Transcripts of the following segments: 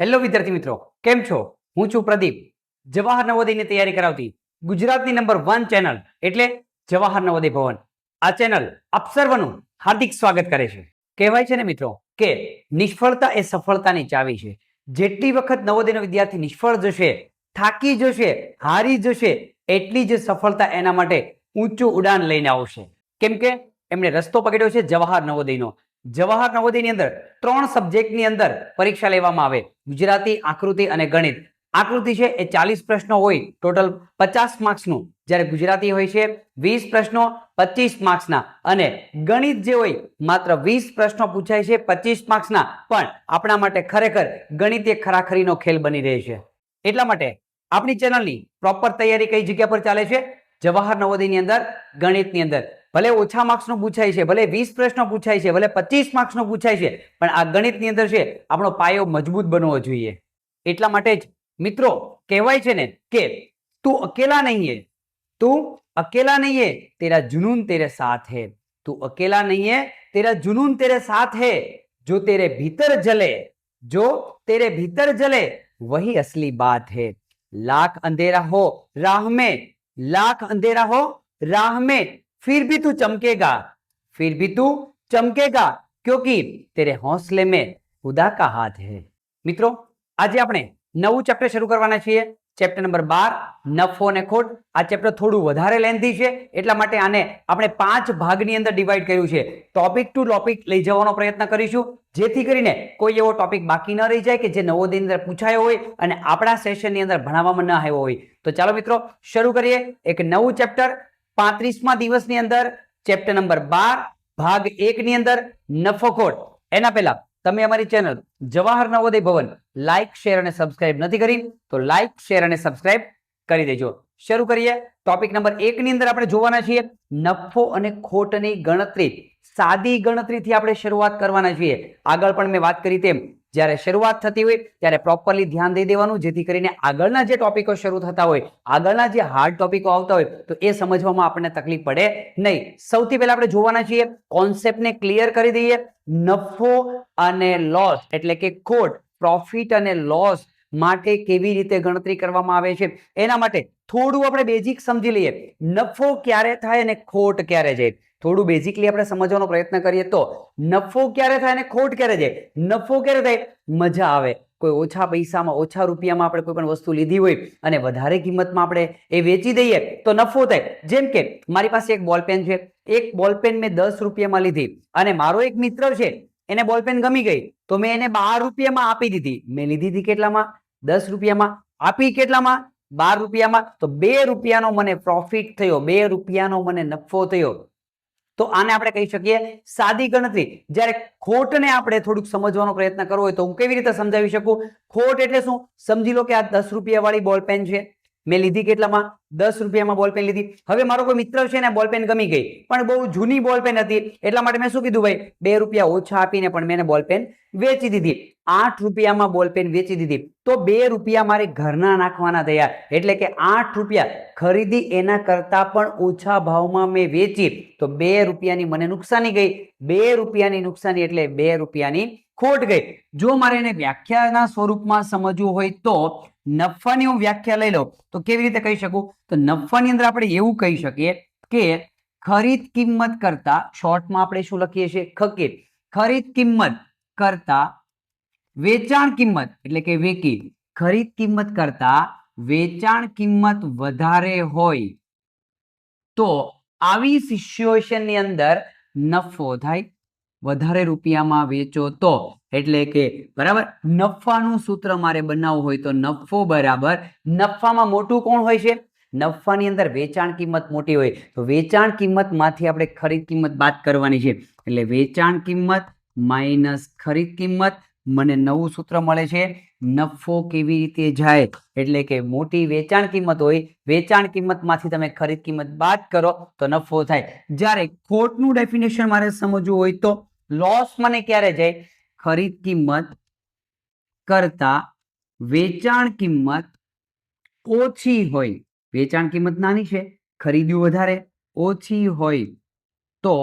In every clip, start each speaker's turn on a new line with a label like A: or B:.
A: Hello વિદ્યાર્થી મિત્રો, કેમ છો? હું છું પ્રદીપ. જવાહર નવોદયની તૈયારી કરાવતી ગુજરાતની નંબર 1 ચેનલ એટલે જવાહર નવોદય ભવન. આ ચેનલ આપ સર્વનું હાર્દિક સ્વાગત કરે છે. કહેવાય છે ને મિત્રો કે નિષ્ફળતા એ સફળતાની ચાવી છે. જેટલી વખત નવોદયનો વિદ્યાર્થી નિષ્ફળ જશે, થાકી જશે, હારી જશે, એટલી જ સફળતા એના માટે ઊંચું ઉડાન લઈને આવશે. કેમ કે એમણે રસ્તો પકડ્યો છે જવાહર નવોદયનો. જવાહર નવોદયની અંદર 3 સબ્જેક્ટની અંદર પરીક્ષા લેવામાં આવે: ગુજરાતી, આકૃતિ અને ગણિત. આકૃતિ છે એ 40 પ્રશ્નો હોય, ટોટલ 50 માર્ક્સનું, જ્યારે ગુજરાતી હોય છે 20 પ્રશ્નો 25 માર્ક્સના, અને ગણિત જે હોય માત્ર 20 પ્રશ્નો પૂછાય છે 25 માર્ક્સના. પણ આપણા માટે ખરેખર ગણિત એ ખરાખરીનો ખેલ બની રહે છે. એટલા માટે આપણી ચેનલની પ્રોપર તૈયારી કઈ જગ્યા પર ચાલે છે? જવાહર નવોદયની અંદર, ગણિતની અંદર. ભલે ઓછા માર્ક્સનું પૂછાય છે, ભલે 20 પ્રશ્નો પૂછાય છે, ભલે 25 માર્ક્સનું પૂછાય છે, પણ આ ગણિતની અંદર છે આપણો પાયો મજબૂત બનવો જોઈએ. એટલા માટે જ મિત્રો કહેવાય છે ને કે તું અકેલા નહીં હે, તું અકેલા નહીં હે, તેરા જુનૂન તેરે સાથ હે. તું અકેલા નહીં હે, તેરા જુનૂન તેરે સાથ હે. જો તેરે ભીतर જલે, જો તેરે ભीतर जले वही असली बात है. लाख अंधेरा हो राह में, लाख अंधेरा हो राह में, फिर भी तू चमकेगा, फिर भी तू चमकेगा, क्योंकि तेरे हौसले में खुदा का हाथ है. મિત્રો આજે આપણે નવું ચેપ્ટર શરૂ કરવાના છીએ, ચેપ્ટર નંબર 12 નફો અને ખોટ. આ ચેપ્ટર થોડું વધારે લેન્થી છે, એટલા માટે આને આપણે 5 ભાગની અંદર ડિવાઈડ કર્યું છે. ટોપિક ટુ ટોપિક લઈ જવાનો પ્રયત્ન કરીશું, જેથી કરીને કોઈ એવો ટોપિક બાકી ન રહી જાય કે જે નવોદયની અંદર પૂછાયો હોય અને આપણા સેશનની અંદર ભણાવવામાં ન આવ્યો હોય. તો ચાલો મિત્રો શરૂ કરીએ એક નવું ચેપ્ટર. 35મા દિવસની અંદર ચેપ્ટર નંબર 12 ભાગ 1 ની અંદર નફો ખોટ. એના પહેલા તમે અમારી ચેનલ જવાહર નવોદય ભવન લાઈક, શેર અને સબસ્ક્રાઇબ નથી કરી તો લાઈક, શેર અને સબસ્ક્રાઇબ કરી દેજો. શરૂ કરીએ. ટોપિક નંબર 1 ની અંદર આપણે જોવાના છીએ નફો અને ખોટની ગણતરી. સાદી ગણતરીથી આપણે શરૂઆત કરવાના છીએ. આગળ પણ મેં વાત કરી તેમ જ્યારે શરૂઆત થતી હોય ત્યારે પ્રોપરલી ધ્યાન દઈ દેવાનું, જેથી કરીને આગળના જે ટોપિકો શરૂ થતા હોય, આગળના જે હાર્ડ ટોપિકો આવતા હોય તો એ સમજવામાં આપણને તકલીફ પડે નહીં. સૌથી પહેલા આપણે જોવાના છીએ કોન્સેપ્ટને ક્લિયર કરી દઈએ. નફો અને લોસ એટલે કે ખોટ, પ્રોફિટ અને લોસ માટે કેવી રીતે ગણતરી કરવામાં આવે છે એના માટે થોડું આપણે બેઝિક સમજી લઈએ. નફો ક્યારે થાય અને ખોટ ક્યારે જાય, થોડું બેઝિકલી આપણે સમજવાનો પ્રયત્ન કરીએ તો નફો ક્યારે થાય અને ખોટ ક્યારે જાય. નફો ક્યારે થાય? મજા આવે, કોઈ ઓછા પૈસામાં, ઓછા રૂપિયામાં આપણે કોઈ પણ વસ્તુ લીધી હોય અને વધારે કિંમતમાં આપણે એ વેચી દઈએ તો નફો થાય. જેમ કે મારી પાસે એક બોલપેન છે, એક બોલપેન મેં 10 રૂપિયામાં લીધી અને મારો એક મિત્ર છે એને બોલપેન ગમી ગઈ તો મેં એને 12 રૂપિયામાં આપી દીધી. મેં લીધી હતી કેટલામાં? 10 રૂપિયામાં. આપી કેટલામાં? 12 રૂપિયામાં. તો 2 રૂપિયાનો મને પ્રોફિટ થયો, 2 રૂપિયાનો મને નફો થયો. તો આને આપણે કહી શકીએ સાદી ગણતરી. જ્યારે ખોટને આપણે થોડુંક સમજવાનો પ્રયત્ન કરવો હોય તો હું કેવી રીતે સમજાવી શકું? ખોટ એટલે શું? સમજી લો કે આ 10 રૂપિયા વાળી બોલપેન છે, મેં લીધી કેટલામાં? 10 રૂપિયામાં બોલપેન લીધી. હવે મારો કોઈ મિત્ર છે ને બોલપેન ગમી ગઈ, પણ બહુ જૂની બોલપેન હતી, એટલા માટે મેં શું કીધું? ભાઈ 2 રૂપિયા ઓછા આપીને પણ મેં બોલપેન વેચી દીધી. 8 રૂપિયામાં બોલપેન વેચી દીધી. તો 2 રૂપિયા મારે ઘરના નાખવાના થયા, એટલે કે 8 રૂપિયા ખરીદી એના કરતા પણ ઓછા ભાવમાં મેં વેચી તો 2 રૂપિયાની મને નુકસાની ગઈ. 2 રૂપિયાની નુકસાની એટલે 2 રૂપિયાની ખોટ ગઈ. જો મારે એને વ્યાખ્યાના સ્વરૂપમાં સમજવું હોય તો નફાની હું વ્યાખ્યા લઈ લઉં તો કેવી રીતે કહી શકું? તો નફાની અંદર આપણે એવું કહી શકીએ કે ખરીદ કિંમત કરતા, શોર્ટમાં આપણે શું લખીએ છીએ? ખકીર. ખરીદ કિંમત કરતા વેચાણ કિંમત એટલે કે વેકી, ખરીદ કિંમત કરતા વેચાણ કિંમત વધારે હોય તો આવી સિચ્યુએશનની અંદર નફો થાય. વધારે રૂપિયામાં વેચો તો, એટલે કે બરાબર નફાનું સૂત્ર મારે બનાવવું હોય તો નફો બરાબર, નફામાં મોટું કોણ હોય છે? નફાની અંદર વેચાણ કિંમત મોટી હોય તો વેચાણ કિંમતમાંથી આપણે ખરીદ કિંમત બાદ કરવાની છે, એટલે વેચાણ કિંમત માઇનસ ખરીદ કિંમત. મને નવું સૂત્ર મળે છે નફો કેવી રીતે જાય, એટલે કે મોટી વેચાણ કિંમત હોય, વેચાણ કિંમતમાંથી તમે ખરીદ કિંમત બાદ કરો તો નફો થાય. જ્યારે ખોટનું ડેફિનેશન મારે સમજવું હોય તો લોસ મને ક્યારે જાય? ખરીદ કિંમત કરતા વેચાણ કિંમત ઓછી હોય, વેચાણ કિંમત નાની છે, ખરીદ્યું વધારે, ઓછી હોય તો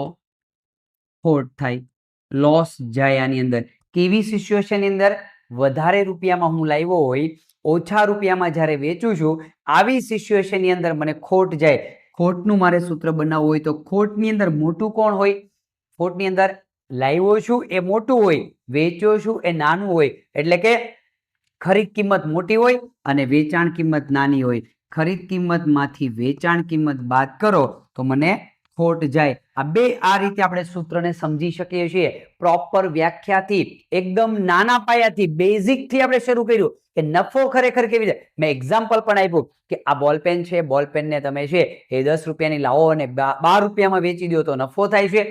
A: ખોટ થાય, લોસ જાય. આની અંદર કેવી સિચ્યુએશનની અંદર? વધારે રૂપિયામાં હું લાવ્યો હોય, ઓછા રૂપિયામાં જ્યારે વેચું છું, આવી સિચ્યુએશનની અંદર મને ખોટ જાય, ખોટનું મારે સૂત્ર બનાવવું હોય તો ખોટની અંદર મોટું કોણ હોય? ખોટની અંદર લાવ્યો છું એ મોટું હોય, વેચ્યો છું એ નાનું હોય. એટલે કે ખરીદ કિંમત મોટી હોય અને વેચાણ કિંમત નાની હોય. ખરીદ કિંમતમાંથી વેચાણ કિંમત બાદ કરો તો મને ખોટ જાય. આ રીતે આપણે સૂત્રને સમજી શકીએ છીએ. પ્રોપર વ્યાખ્યાથી, એકદમ નાના પાયાથી, બેઝિકથી આપણે શરૂ કર્યું કે નફો ખરેખર કેવી રીતે. મેં એક્ઝામ્પલ પણ આપ્યું કે આ બોલપેન છે, બોલપેનને તમે છે એ 10 રૂપિયાની લાવો અને 12 રૂપિયામાં વેચી દો તો નફો થાય છે.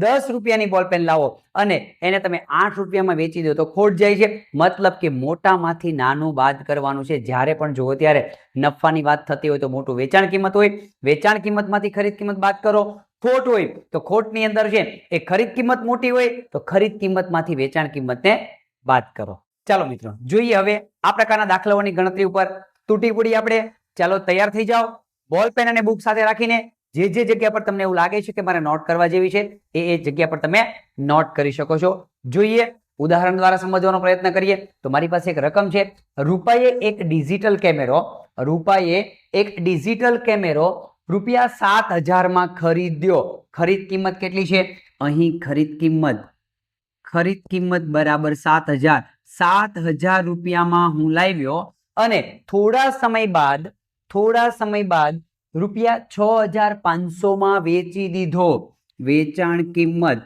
A: 10 રૂપિયાની બોલપેન લાવો અને એને તમે 8 રૂપિયામાં વેચી દો તો ખોટ જાય છે. મતલબ કે મોટામાંથી નાનું બાદ કરવાનું છે. જ્યારે પણ જુઓ ત્યારે નફાની વાત થતી હોય તો મોટું વેચાણ કિંમત હોય, વેચાણ કિંમતમાંથી ખરીદ કિંમત બાદ કરો. ખોટ હોય તો ખોટની અંદર છે એ ખરીદ કિંમત મોટી હોય તો ખરીદ કિંમતમાંથી વેચાણ કિંમતને બાદ કરો. ચાલો મિત્રો જોઈએ હવે આ પ્રકારના દાખલાઓની ગણતરી ઉપર તૂટી પડી આપણે. ચાલો તૈયાર થઈ જાઓ. બોલ પેન અને બુક સાથે રાખીને જે જગ્યા પર તમને એવું લાગે છે કે મારે નોટ કરવા જેવી છે એ જગ્યા પર તમે નોટ કરી શકો છો. જોઈએ ઉદાહરણ દ્વારા સમજવાનો પ્રયત્ન કરીએ તો મારી પાસે એક રકમ છે. રૂપાએ એક ડિજિટલ કેમેરો રૂપિયા 7,000 ખરીદ્યો. ખરીદ કિંમત કેટલી છે? અહીં ખરીદ કિંમત બરાબર 7,000. 7,000 રૂપિયામાં હું લાવ્યો અને થોડા સમય બાદ રૂપિયા 6,500 વેચી દીધો. વેચાણ કિંમત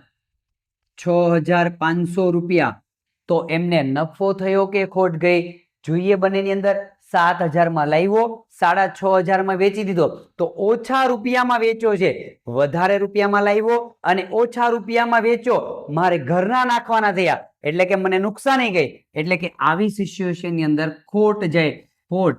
A: 6,500 રૂપિયા. તો એમને નફો થયો કે ખોટ ગઈ? જોઈએ બંનેની અંદર. 7,000 લાવ્યો, 6,500 વેચી દીધો તો ઓછા રૂપિયામાં વેચ્યો છે. વધારે રૂપિયામાં લાવ્યો અને ઓછા રૂપિયામાં વેચો, મારે ઘરના નાખવાના થયા એટલે કે મને નુકસાની ગઈ. એટલે કે આવી સિચ્યુએશનની અંદર ખોટ જાય. ખોટ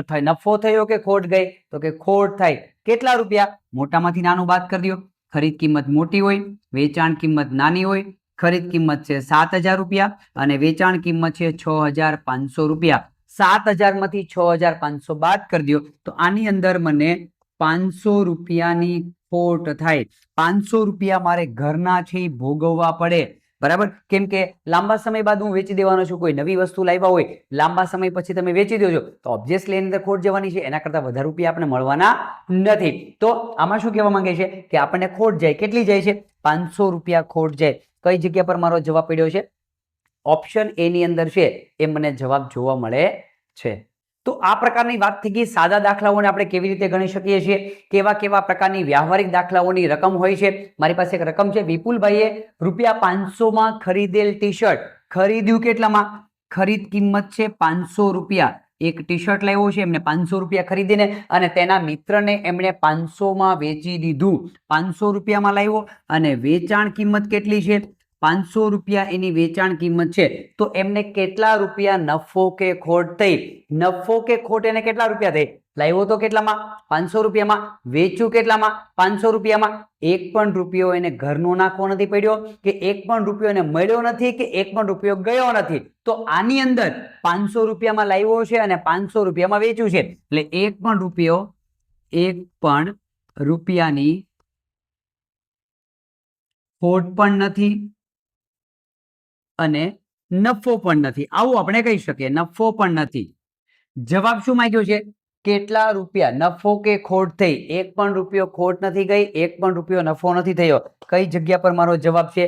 A: થાય. નફો થયો કે ખોટ ગઈ? તો કે ખોટ થાય. કેટલા રૂપિયા? મોટામાંથી નાનું બાદ કરી દો. ખરીદ કિંમત મોટી હોય, વેચાણ કિંમત નાની હોય. ખરીદ કિંમત છે 7,000 રૂપિયા અને વેચાણ કિંમત છે 6,500 રૂપિયા. 7,000 માંથી 6,500 બાદ કરી દો તો આની અંદર મને 500 રૂપિયાની ખોટ થાય. 500 રૂપિયા મારે ઘરના છે ભોગવવા પડે. બરાબર? કેમ કે લાંબા સમય બાદ હું વેચી દેવાનો છું. કોઈ નવી વસ્તુ લાવ્યા હોય, લાંબા સમય પછી તમે વેચી દો છો તો ઓબ્વિયસલી એની અંદર ખોટ જવાની છે. એના કરતા વધારે રૂપિયા આપણે મળવાના નથી. તો આમાં શું કહેવા માંગે છે કે આપણને ખોટ જાય. કેટલી જાય છે? 500 રૂપિયા ખોટ જાય. કઈ જગ્યા પર મારો જવાબ પડ્યો છે? ઓપ્શન એ ની અંદર છે એ મને જવાબ જોવા મળે છે. તો આ પ્રકારની વાત થઈ ગઈ. સાદા દાખલાઓને આપણે કેવી રીતે ગણી શકીએ છીએ, કેવા પ્રકારની વ્યવહારિક દાખલાઓની રકમ હોય છે. મારી પાસે એક રકમ છે. વિપુલભાઈએ રૂપિયા 500 ખરીદેલ ટી શર્ટ ખરીદ્યું કેટલામાં? ખરીદ કિંમત છે 500 રૂપિયા. એક ટી શર્ટ લાવ્યો છે, એમને 500 રૂપિયા ખરીદીને અને તેના મિત્રને એમણે 500 વેચી દીધું. 500 રૂપિયામાં લાવ્યો અને વેચાણ કિંમત કેટલી છે? 500 રૂપિયા એની વેચાણ કિંમત છે. તો એમને કેટલા રૂપિયા નફો કે ખોટ થઈ? નફો કે ખોટ એને કેટલા રૂપિયા થઈ? લાવ્યો તો કેટલામાં? 500 રૂપિયામાં. વેચ્યું કેટલામાં? 500 રૂપિયામાં. એક પણ રૂપિયો એને ઘરનો નાખવો નથી પડ્યો કે એક પણ રૂપિયો એને મળ્યો નથી કે એક પણ રૂપિયો ગયો નથી. તો આની અંદર 500 રૂપિયામાં લાવ્યો છે અને 500 રૂપિયામાં વેચ્યું છે એટલે એક પણ રૂપિયાની ખોટ પણ નથી અને નફો પણ નથી. આવું આપણે કહી શકીએ. નફો પણ નથી. જવાબ શું માંગ્યો છે? કેટલા રૂપિયા નફો કે ખોટ થઈ? એક પણ રૂપિયો ખોટ નથી ગઈ, એક પણ રૂપિયો નફો નથી થયો. કઈ જગ્યા પર મારો જવાબ છે?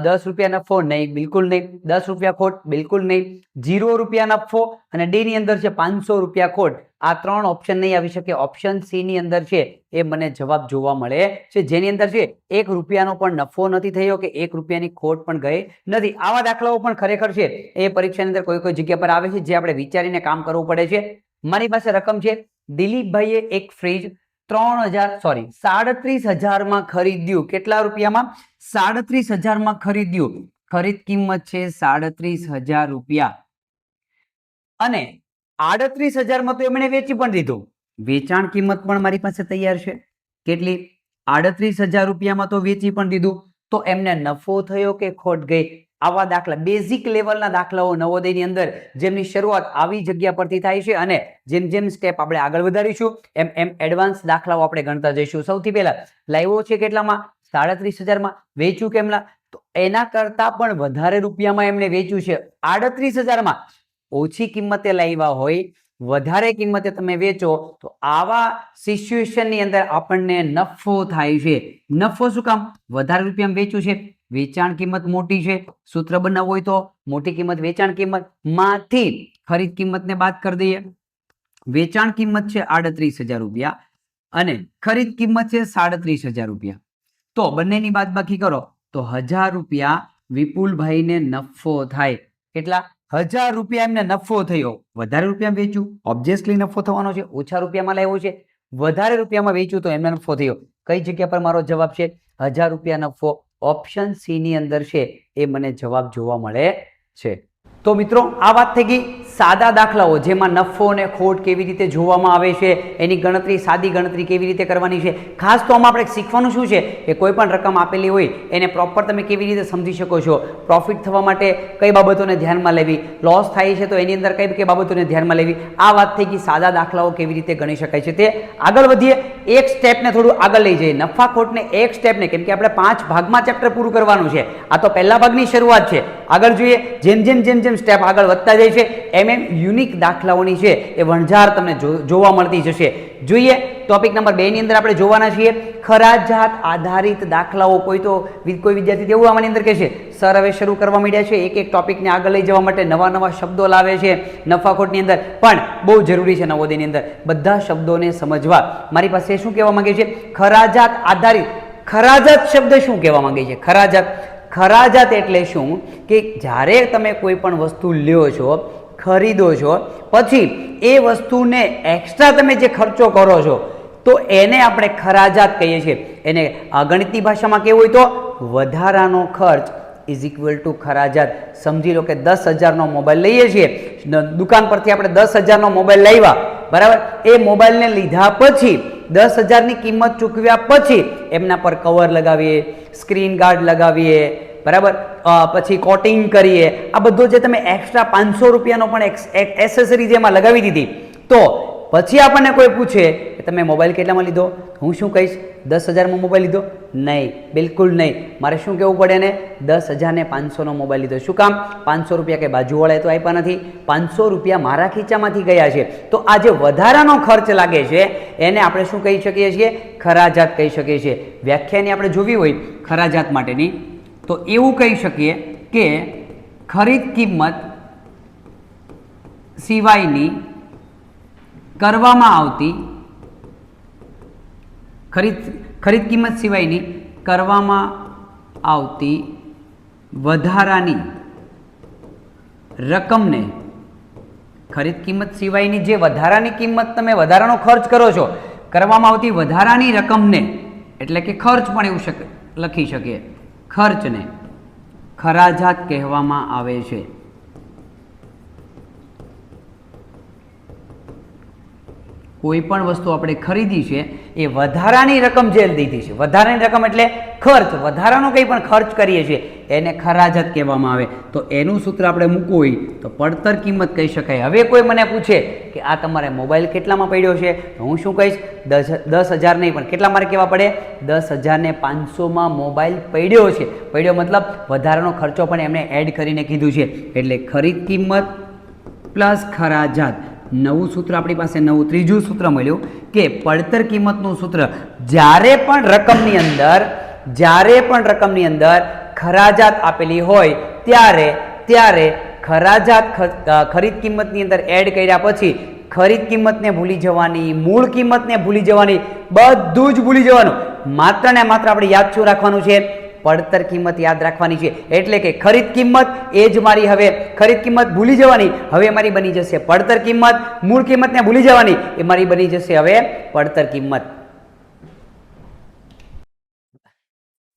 A: 10 રૂપિયા નફો? નહીં, બિલકુલ નહીં. 10 રૂપિયા ખોટ? બિલકુલ નહીં. 0 રૂપિયા નફો અને ડી ની અંદર છે 500 રૂપિયા ખોટ. આ 3 ઓપ્શન નહીં આવી શકે. ઓપ્શન સી ની અંદર છે એ મને જવાબ જોવા મળે છે, જેની અંદર છે 1 રૂપિયાનો પણ નફો નથી થયો કે 1 રૂપિયાની ખોટ પણ ગઈ નથી. આવા દાખલાઓ પણ ખરેખર છે એ પરીક્ષાની અંદર કોઈ જગ્યા પર આવે છે જે આપણે વિચારીને કામ કરવું પડે છે. મારી પાસે રકમ છે. દિલીપભાઈએ એક ફ્રીજ 37,000 ખરીદ્યું. કેટલા રૂપિયામાં? 37,000 ખરીદ્યું. ખરીદ કિંમત છે 37,000 રૂપિયા અને 38,000 તો એમણે વેચી પણ દીધું. વેચાણ કિંમત પણ મારી પાસે તૈયાર છે. કેટલી? 38,000 રૂપિયામાં તો વેચી પણ દીધું. તો એમને નફો થયો કે ખોટ ગઈ? આવા દાખલા, બેઝિક લેવલના દાખલાઓ નવોદયની અંદર જેમની શરૂઆત આવી જગ્યા પરથી થાય છે અને જેમ સ્ટેપ આપણે આગળ વધારીશું એમ એડવાન્સ દાખલાઓ આપણે ગણતા જઈશું. સૌથી પહેલા લાવ્યો છે કેટલામાં? 37,000માં. વેચ્યું તો એના કરતા પણ વધારે રૂપિયામાં એમને વેચ્યું છે 38,000માં. ઓછી કિંમતે લાવ્યા હોય, વધારે કિંમતે તમે વેચો તો આવા સિચ્યુએશનની અંદર આપણને નફો થાય છે. નફો શું કામ? વધારે રૂપિયામાં વેચ્યું છે, વેચાણ કિંમત મોટી છે. સૂત્ર બનાવવું હોય તો મોટી કિંમત વેચાણ કિંમત માંથી ખરીદ કિંમતને બાદ કરી દઈએ. વેચાણ કિંમત છે 38,000 રૂપિયા અને ખરીદ કિંમત છે 37,000 રૂપિયા. તો બંનેની બાદબાકી કરો તો 1,000 રૂપિયા વિપુલભાઈને નફો થાય. કેટલા? 1,000 રૂપિયા એમને નફો થયો. વધારે રૂપિયા વેચ્યું, ઓબ્વિયસલી નફો થવાનો છે. ઓછા રૂપિયામાં લાવ્યો છે, વધારે રૂપિયામાં વેચ્યું તો એમને નફો થયો. કઈ જગ્યા પર મારો જવાબ છે? 1,000 રૂપિયા નફો. ઓપ્શન સી ની અંદર છે એ મને જવાબ જોવા મળે છે. તો મિત્રો આ વાત થઈ ગઈ સાદા દાખલાઓ, જેમાં નફો અને ખોટ કેવી રીતે જોવામાં આવે છે, એની ગણતરી, સાદી ગણતરી કેવી રીતે કરવાની છે. ખાસ તો આમાં આપણે શીખવાનું શું છે કે કોઈ પણ રકમ આપેલી હોય એને પ્રોપર તમે કેવી રીતે સમજી શકો છો. પ્રોફિટ થવા માટે કઈ બાબતોને ધ્યાનમાં લેવી, લોસ થાય છે તો એની અંદર કઈ કઈ બાબતોને ધ્યાનમાં લેવી. આ વાત થઈ ગઈ સાદા દાખલાઓ કેવી રીતે ગણી શકાય છે તે. આગળ વધીએ, એક સ્ટેપને થોડું આગળ લઈ જઈએ. નફા ખોટને એક સ્ટેપને, કેમ કે આપણે 5 ભાગમાં ચેપ્ટર પૂરું કરવાનું છે. આ તો પહેલા ભાગની શરૂઆત છે. આગળ જોઈએ, જેમ જેમ જેમ જેમ સ્ટેપ આગળ વધતા જાય છે એમ એમ યુનિક દાખલાઓની છે એ વણઝાર તમને જોવા મળતી જશે. જોઈએ ટોપિક નંબર 2 ની અંદર આપણે જોવાના છીએ ખરાજાત આધારિત દાખલાઓ. કોઈ વિદ્યાર્થી એવું આમાંની અંદર કહેશે સર હવે શરૂ કરવા માંડ્યા છે એક એક ટોપિકને આગળ લઈ જવા માટે નવા નવા શબ્દો લાવે છે નફાખોટની અંદર, પણ બહુ જરૂરી છે નવોદયની અંદર બધા શબ્દોને સમજવા. મારી પાસે શું કહેવા માંગે છે? ખરાજાત આધારિત. ખરાજાત શબ્દ શું કહેવા માંગે છે? ખરાજાત એટલે શું કે જ્યારે તમે કોઈ પણ વસ્તુ લ્યો છો, ખરીદો છો, પછી એ વસ્તુને એક્સ્ટ્રા તમે જે ખર્ચો કરો છો તો એને આપણે ખરાજાત કહીએ છીએ. એને ગણિતની ભાષામાં કેવું હોય તો વધારાનો ખર્ચ ઇઝ ઇક્વલ ટુ ખરાજાત. સમજી લો કે 10,000નો મોબાઈલ લઈએ છીએ, દુકાન પરથી આપણે 10,000નો મોબાઈલ લાવ્યા, બરાબર. એ મોબાઈલને લીધા પછી 10,000ની કિંમત ચૂકવ્યા પછી એમના પર કવર લગાવીએ, સ્ક્રીન ગાર્ડ લગાવીએ, બરાબર, પછી કોટિંગ કરીએ. આ બધો જે તમે એક્સ્ટ્રા 500 રૂપિયાનો પણ એસેસરીઝ એમાં લગાવી દીધી, તો પછી આપણને કોઈ પૂછે કે તમે મોબાઈલ કેટલામાં લીધો? હું શું કહીશ? 10,000માં મોબાઈલ લીધો? નહીં, બિલકુલ નહીં. મારે શું કહેવું પડે ને? 10,000 ને 500નો મોબાઈલ લીધો. શું કામ? 500 રૂપિયા કે બાજુવાળાએ તો આપ્યા નથી, 500 રૂપિયા મારા ખીચામાંથી ગયા છે. તો આ જે વધારાનો ખર્ચ લાગે છે એને આપણે શું કહી શકીએ છીએ? ખરાજાત કહી શકીએ છીએ. વ્યાખ્યાની આપણે જોવી હોય ખરાજાત માટેની તો એવું કહી શકીએ કે ખરીદ કિંમત સિવાયની કરવામાં આવતી ખરીદ કિંમત સિવાયની કરવામાં આવતી વધારાની રકમને, ખરીદ કિંમત સિવાયની જે વધારાની કિંમત તમે વધારાનો ખર્ચ કરો છો, કરવામાં આવતી વધારાની રકમને, એટલે કે ખર્ચ પણ એવું લખી શકીએ, ખર્ચને ખરાજાત કહેવામાં આવે છે. કોઈ પણ વસ્તુ આપણે ખરીદી છે એ વધારાની રકમ જે દીધી છે, વધારાની રકમ એટલે ખર્ચ, વધારાનો કંઈ પણ ખર્ચ કરીએ છીએ એને ખરાજાત કહેવામાં આવે. તો એનું સૂત્ર આપણે મૂકવું હોય તો પડતર કિંમત કહી શકાય. હવે કોઈ મને પૂછે કે આ તમારે મોબાઈલ કેટલામાં પડ્યો છે તો હું શું કહીશ? 10,000 નહીં, પણ કેટલા મારે કહેવા પડે? 10,500માં મોબાઈલ પડ્યો છે. પડ્યો મતલબ વધારાનો ખર્ચો પણ એમણે એડ કરીને કીધું છે, એટલે ખરીદ કિંમત પ્લસ ખરાજાત. નવું સૂત્ર આપણી પાસે, નવું ત્રીજું સૂત્ર મળ્યું કે પડતર કિંમતનું સૂત્ર જ્યારે પણ રકમની અંદર ખરાજાત આપેલી હોય ત્યારે ખરાજાત ખરીદ કિંમતની અંદર એડ કર્યા પછી ખરીદ કિંમતને ભૂલી જવાની, મૂળ કિંમતને ભૂલી જવાની, બધું જ ભૂલી જવાનું. માત્ર ને માત્ર આપણે યાદ શું રાખવાનું છે? પડતર કિંમત યાદ રાખવાની છે. એટલે કે ખરીદ કિંમત એ જ મારી, હવે ખરીદ કિંમત ભૂલી જવાની, હવે મારી બની જશે પડતર કિંમત. મૂળ કિંમતને ભૂલી જવાની, એ મારી બની જશે હવે પડતર કિંમત.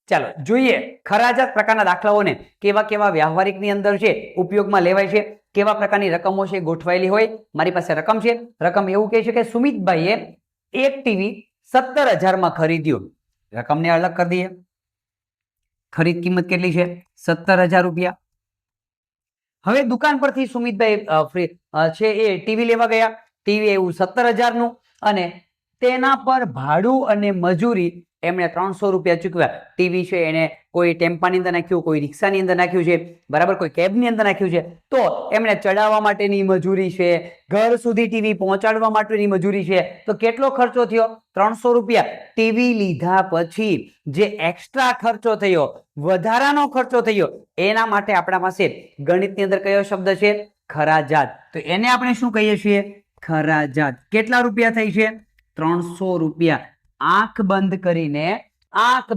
A: ચાલો જોઈએ ખરાજાત પ્રકારના દાખલાઓને કેવા કેવા વ્યવહારિકની અંદર છે ઉપયોગમાં લેવાય છે, કેવા પ્રકારની રકમો છે ગોઠવાયેલી હોય. મારી પાસે રકમ છે. રકમ એવું કહે છે કે સુમિતભાઈએ એક ટીવી 17,000માં ખરીદ્યું. રકમને અલગ કરી દઈએ. ખરીદ કિંમત કેટલી છે? 17,000 રૂપિયા. હવે દુકાન પરથી સુમિતભાઈ છે એ ટીવી લેવા ગયા. ટીવી એવું 17,000નું અને તેના પર ભાડું અને મજૂરી એમણે 300 રૂપિયા ચૂકવ્યા. ટીવી છે એને કોઈ ટેમ્પાની અંદર નાખ્યું, કોઈ રિક્ષાની અંદર નાખ્યું છે, બરાબર, કોઈ કેબની અંદર નાખ્યું છે, તો એમણે ચડાવવા માટેની મજૂરી છે, ઘર સુધી ટીવી પહોંચાડવા માટેની મજૂરી છે, તો કેટલો ખર્ચો થયો? 300 રૂપિયા. ટીવી લીધા પછી જે એક્સ્ટ્રા ખર્ચો થયો, વધારાનો ખર્ચો થયો, એના માટે આપણા પાસે ગણિતની અંદર કયો શબ્દ છે? ખરાજાત. તો એને આપણે શું કહીએ છીએ? ખરાજાત. કેટલા રૂપિયા થઈ છે? 300 રૂપિયા. આંખ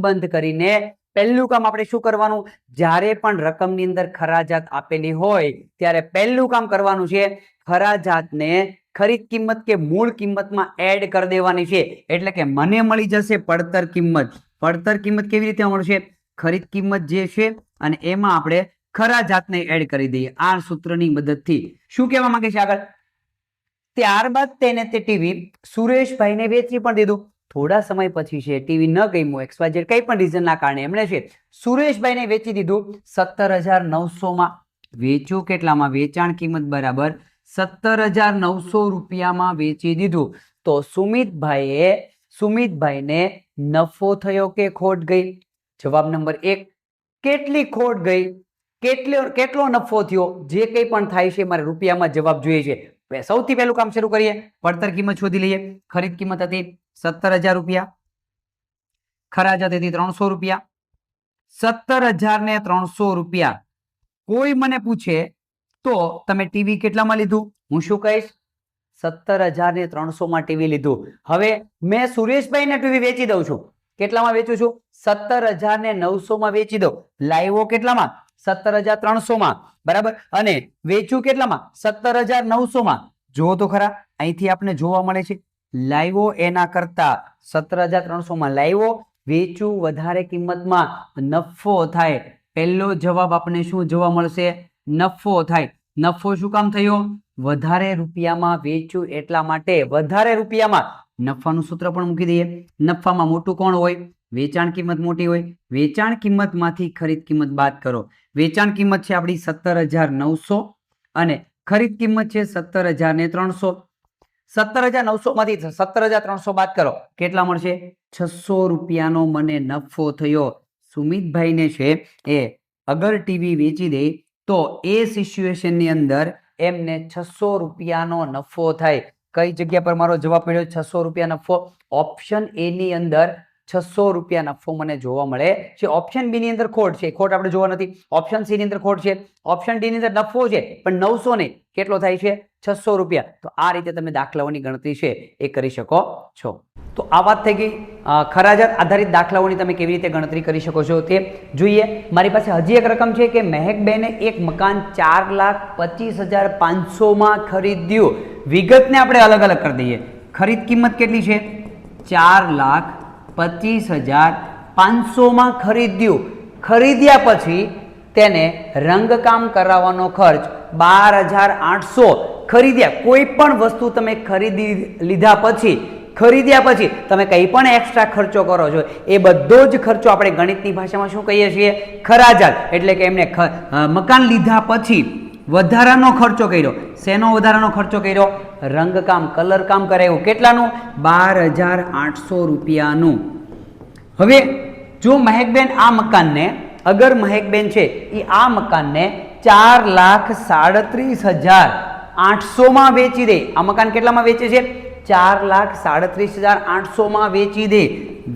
A: બંધ કરીને પહેલું કામ આપણે શું કરવાનું? જ્યારે પણ રકમની અંદર ખરાજાત આપેલી હોય ત્યારે પહેલું કામ કરવાનું છે, ખરાજાતને ખરીદ કિંમત કે મૂળ કિંમતમાં એડ કરી દેવાની છે. એટલે કે મને મળી જશે પડતર કિંમત. પડતર કિંમત કેવી રીતે મળશે? ખરીદ કિંમત જે છે અને એમાં આપણે ખરાજાતને એડ કરી દઈએ આ સૂત્રની મદદથી. શું કહેવા માંગે છે આગળ? ત્યારબાદ તેને તે ટીવી સુરેશભાઈને વેચી પણ દીધું. થોડા સમય પછી છે ટીવી ન ગમ્યું, XYZ કઈ પણ રીઝનના કારણે એમણે છે સુરેશભાઈને વેચી દીધું 17,900 વેચ્યું. કેટલામાં? વેચાણ કિંમત બરાબર 17,900 રૂપિયામાં વેચી દીધું. તો સુમિતભાઈને નફો થયો કે ખોટ ગઈ? જવાબ નંબર 1. કેટલી ખોટ ગઈ, કેટલો નફો થયો, જે કંઈ પણ થાય છે મારે રૂપિયામાં જવાબ જોઈએ છે. સૌથી પહેલું કામ શરૂ કરીએ, પડતર કિંમત શોધી લઈએ. ખરીદ કિંમત હતી 17,000 રૂપિયા, ખરાજાત હતી 300 રૂપિયા. 17,300 રૂપિયા. કોઈ મને પૂછે તો તમે ટીવી કેટલામાં લીધું? હું શું કહીશ? 17,300 ટીવી લીધું. હવે મેં સુરેશભાઈને ટીવી વેચી દઉં છું. કેટલામાં વેચું છું? 17,900 વેચી દઉં. લાવ્યો કેટલામાં? 17,300 બરાબર. અને વેચ્યું કેટલામાં? 17,900. જુઓ તો ખરા, અહીંથી આપણે જોવા મળે છે લાવ્યો એના કરતા 17,300 લાવ્યો, વેચ્યું વધારે કિંમતમાં નફો થાય. પહેલો જવાબ આપણે શું જોવા મળશે? નફો થાય. નફો શું કામ થયો? વધારે રૂપિયામાં વેચ્યું એટલા માટે. વધારે રૂપિયામાં નફાનું સૂત્ર પણ મૂકી દઈએ. નફામાં મોટું કોણ હોય? વેચાણ કિંમત મોટી હોય. વેચાણ કિંમતમાંથી ખરીદ કિંમત બાદ કરો. વેચાણ કિંમત છે આપણી 17,900 અને ખરીદ કિંમત છે 17,300. 17,900 માંથી 17,300 બાદ કરો, કેટલા મળશે? 600 રૂપિયાનો મને નફો થયો. સુમિતભાઈને છે એ અગર ટીવી વેચી દે તો એ સિચ્યુએશનની અંદર એમને 600 રૂપિયાનો નફો થાય. કઈ જગ્યા પર મારો જવાબ મળ્યો? 600 રૂપિયા નફો. ઓપ્શન એ ની અંદર 600 રૂપિયા નફો મને જોવા મળે છે. ઓપ્શન બી ની અંદર ખોટ છે, ખોટ આપણે જોવા નથી. ઓપ્શન સી ની અંદર ખોટ છે. ઓપ્શન ડી ની અંદર નફો છે પણ 900 નહીં. કેટલો થાય છે? 600 રૂપિયા. તો આ રીતે તમે દાખલાઓની ગણતરી છે એ કરી શકો છો. તો આ વાત થઈ ગઈ ખરાજાત આધારિત દાખલાઓની તમે કેવી રીતે ગણતરી કરી શકો છો તે જોઈએ. મારી પાસે હજી એક રકમ છે કે મહેકબેને એક મકાન 4,25,500 ખરીદ્યું. વિગતને આપણે અલગ અલગ કરી દઈએ. ખરીદ કિંમત કેટલી છે? 4,25,500 ખરીદ્યું. ખરીદ્યા પછી તેને રંગકામ કરાવવાનો ખર્ચ 12,800. ખરીદ્યા કોઈ પણ વસ્તુ તમે ખરીદ્યા પછી તમે કંઈ પણ એક્સ્ટ્રા ખર્ચો કરો છો એ બધો જ ખર્ચો આપણે ગણિતની ભાષામાં શું કહીએ છીએ? ખરાજાત. એટલે કે એમને મકાન લીધા પછી વધારાનો ખર્ચો કર્યો. શેનો વધારાનો ખર્ચો કર્યો? રંગકામ, કલર કામ કરાવ્યું. કેટલાનું? 12,800 રૂપિયાનું. હવે જો મહેકબેન આ મકાનને અગર મહેકબેન છે એ આ મકાનને 4,37,800 વેચી દે. આ મકાન કેટલામાં વેચે છે? 4,37,800 વેચી દે.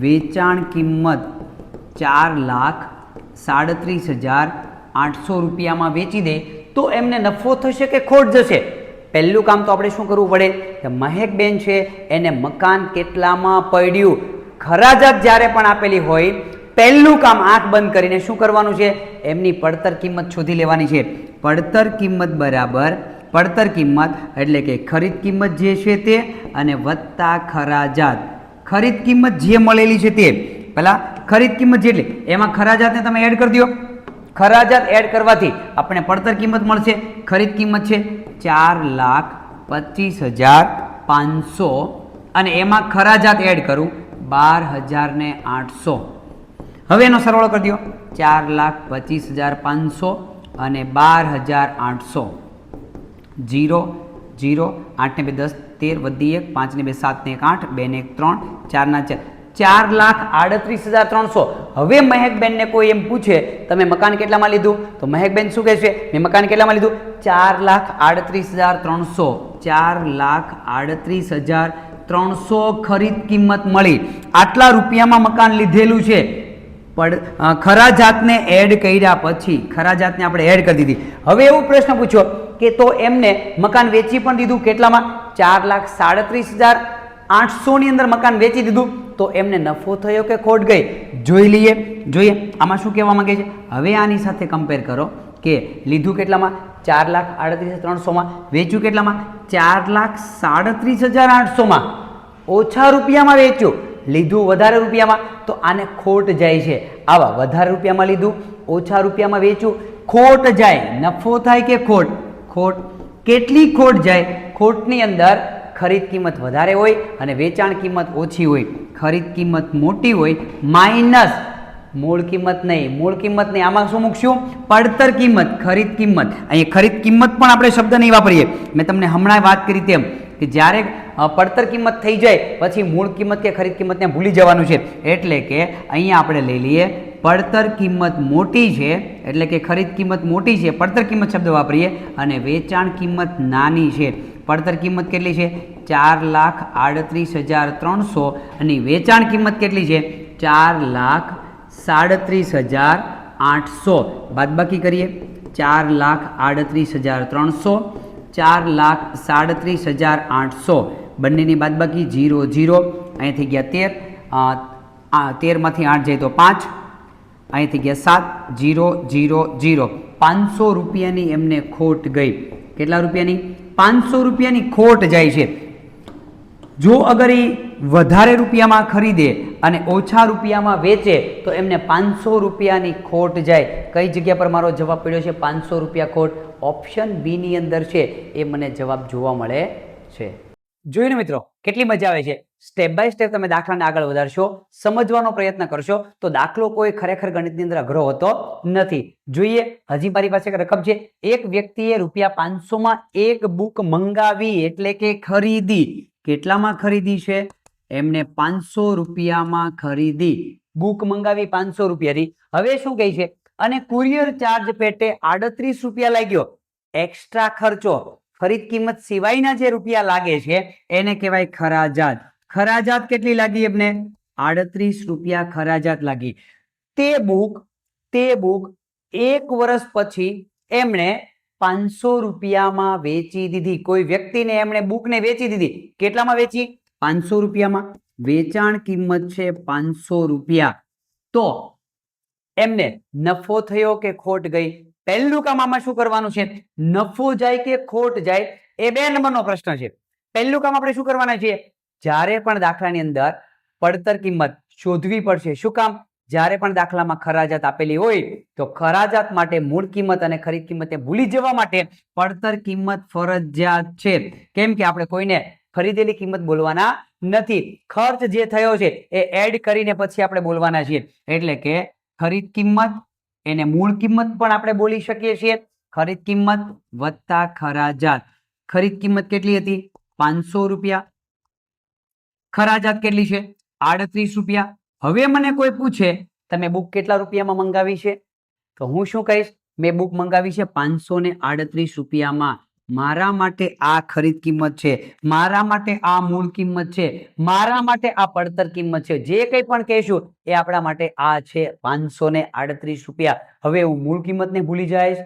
A: વેચાણ કિંમત 4,37,800 રૂપિયામાં વેચી દે તો એમને નફો થશે કે ખોટ જશે? પહેલું કામ તો આપણે શું કરવું પડે કે મહેકબેન છે એને મકાન કેટલામાં પડ્યું. ખરાજાત જ્યારે પણ આપેલી હોય પહેલું કામ આંખ બંધ કરીને શું કરવાનું છે? એમની પડતર કિંમત શોધી લેવાની છે. પડતર કિંમત બરાબર પડતર કિંમત એટલે કે ખરીદ કિંમત જે છે તે અને વત્તા ખરાજાત. ખરીદ કિંમત જે મળેલી છે તે પેલા ખરીદ કિંમત જેટલી એમાં ખરાજાતને તમે એડ કરી દો. ખરાજાત એડ કરવાથી આપણે પડતર કિંમત મળશે. ખરીદ કિંમત છે 4,25,500 અને એમાં ખરાજાત એડ કરું 12,800. હવે એનો સરવાળો કરી દો. 4,25,500 અને 12,800. 0 0 8 ને 2 10 13 વધી 1 5 ને 2 7 ને 1 8 2 ને 1 3 4 ના 4 4,38,300. હવે મહેકબેનને કોઈ એમ પૂછે તમે મકાન કેટલામાં લીધું, તો મહેકબેન શું કહેશે, મેં મકાન કેટલામાં લીધું, 4,38,300. 4,38,300 ખરીદ કિંમત મળી. આટલા રૂપિયામાં મકાન લીધેલું છે, પણ ખરા જાતને એડ કર્યા પછી ખરા જાતને આપણે એડ કરી દીધી. હવે એવો પ્રશ્ન પૂછ્યો કે તો એમને મકાન વેચી પણ દીધું, કેટલામાં, 4,37,800 ની અંદર મકાન વેચી દીધું, તો એમને નફો થયો કે ખોટ ગઈ, જોઈએ. આમાં શું કહેવા માંગે છે, હવે આની સાથે કમ્પેર કરો કે લીધું કેટલામાં, 4,38,300 માં, વેચ્યું કેટલામાં, 4,37,800 માં, ઓછા રૂપિયામાં વેચ્યું, લીધું વધારે રૂપિયામાં, તો આને ખોટ જાય છે. આવા વધારે રૂપિયામાં લીધું, ઓછા રૂપિયામાં વેચ્યું, ખોટ જાય. નફો થાય કે ખોટ, ખોટ. કેટલી ખોટ જાય, ખોટની અંદર ખરીદ કિંમત વધારે હોય અને વેચાણ કિંમત ઓછી હોય. ખરીદ કિંમત મોટી હોય માઇનસ મૂળ કિંમત નહીં, મૂળ કિંમત નહીં, આમાં શું મૂકશું, પડતર કિંમત. ખરીદ કિંમત, અહીં ખરીદ કિંમત પણ આપણે શબ્દ નહીં વાપરીએ. મેં તમને હમણાં વાત કરી તેમ કે જ્યારે પડતર કિંમત થઈ જાય પછી મૂળ કિંમત કે ખરીદ કિંમતને ભૂલી જવાનું છે. એટલે કે અહીંયા આપણે લઈ લઈએ પડતર કિંમત મોટી છે, એટલે કે ખરીદ કિંમત મોટી છે, પડતર કિંમત શબ્દ વાપરીએ, અને વેચાણ કિંમત નાની છે. પડતર કિંમત કેટલી છે, 4,38,300 અને વેચાણ કિંમત કેટલી છે, 4,37,800. બાદબાકી કરીએ, 4,38,300, 4,37,800, બંનેની બાદબાકી 0 0, અહીં થઈ ગયા 13, 13 માંથી 8 જાય તો 5, અહીં થઈ ગયા 7, 0 0 0. 500 રૂપિયાની એમને ખોટ ગઈ. કેટલા રૂપિયાની, 500 રૂપિયાની ખોટ જાય છે. જો અગર એ વધારે રૂપિયામાં ખરીદે અને ઓછા રૂપિયામાં વેચે તો એમને 500 રૂપિયાની ખોટ જાય. કઈ જગ્યા પર મારો જવાબ પડ્યો છે, 500 રૂપિયા ખોટ, ઓપ્શન બી ની અંદર છે, એ મને જવાબ જોવા મળે છે. જોઈને મિત્રો કેટલી મજા આવે છે. સ્ટેપ બાય સ્ટેપ તમે દાખલાને આગળ વધારશો, સમજવાનો પ્રયત્ન કરશો તો દાખલો કોઈ ખરેખર ગણિતની અંદર અઘરો હોતો નથી. જોઈએ, હજી મારી પાસે એક રકમ છે. એક વ્યક્તિએ ₹500 માં એક બુક મંગાવી, એટલે કે ખરીદી. કેટલામાં ખરીદી છે, એમને 500 રૂપિયામાં ખરીદી. બુક મંગાવી 500 રૂપિયાની. હવે શું કહે છે, અને કુરિયર ચાર્જ પેટે 38 રૂપિયા લાગ્યો. એક્સ્ટ્રા ખર્ચો, ખરીદ કિંમત સિવાયના જે રૂપિયા લાગે છે એને કહેવાય ખરાજાત. ખરાજાત કેટલી લાગી એમને, 38 રૂપિયા ખરાજાત લાગી. તે બુક 1 વર્ષ પછી એમણે 500 રૂપિયામાં વેચી દીધી. કોઈ વ્યક્તિને એમણે બુકને વેચી દીધી. કેટલામાં વેચી, 500 રૂપિયામાં. વેચાણ કિંમત છે 500 રૂપિયા. તો એમને નફો થયો કે ખોટ ગઈ. પહેલું કામ આમાં શું કરવાનું છે, નફો જાય કે ખોટ જાય, એ 2 નંબરનો પ્રશ્ન છે. પહેલું કામ આપણે શું કરવાના છે, જ્યારે પણ દાખલાની અંદર પડતર કિંમત શોધવી પડશે. શું કામ, જ્યારે પણ દાખલામાં ખરાજાત આપેલી હોય તો ખરાજાત માટે મૂળ કિંમત અને ખરીદ કિંમતને ભૂલી જવા માટે પડતર કિંમત ફરજિયાત છે. કેમ કે આપણે કોઈને ખરીદેલી કિંમત બોલવાના નથી. ખર્ચ જે થયો છે એ એડ કરીને પછી આપણે બોલવાના છીએ. એટલે કે ખરીદ કિંમત, એને મૂળ કિંમત પણ આપણે બોલી શકીએ છીએ. ખરીદ કિંમત વત્તા ખરાજાત. ખરીદ કિંમત કેટલી હતી, 500 રૂપિયા. ખરાજાત કેટલી છે, 38 રૂપિયા. હવે મને કોઈ પૂછે તમે બુક કેટલા રૂપિયામાં મંગાવી છે, તો હું શું કહીશ, મેં બુક મંગાવી છે 538 રૂપિયામાં. મારા માટે આ ખરીદ કિંમત છે, મારા માટે આ મૂળ કિંમત છે, મારા માટે આ પડતર કિંમત છે. જે કંઈ પણ કહેશું એ આપણા માટે આ છે 538 રૂપિયા. હવે હું મૂળ કિંમતને ભૂલી જઈશ,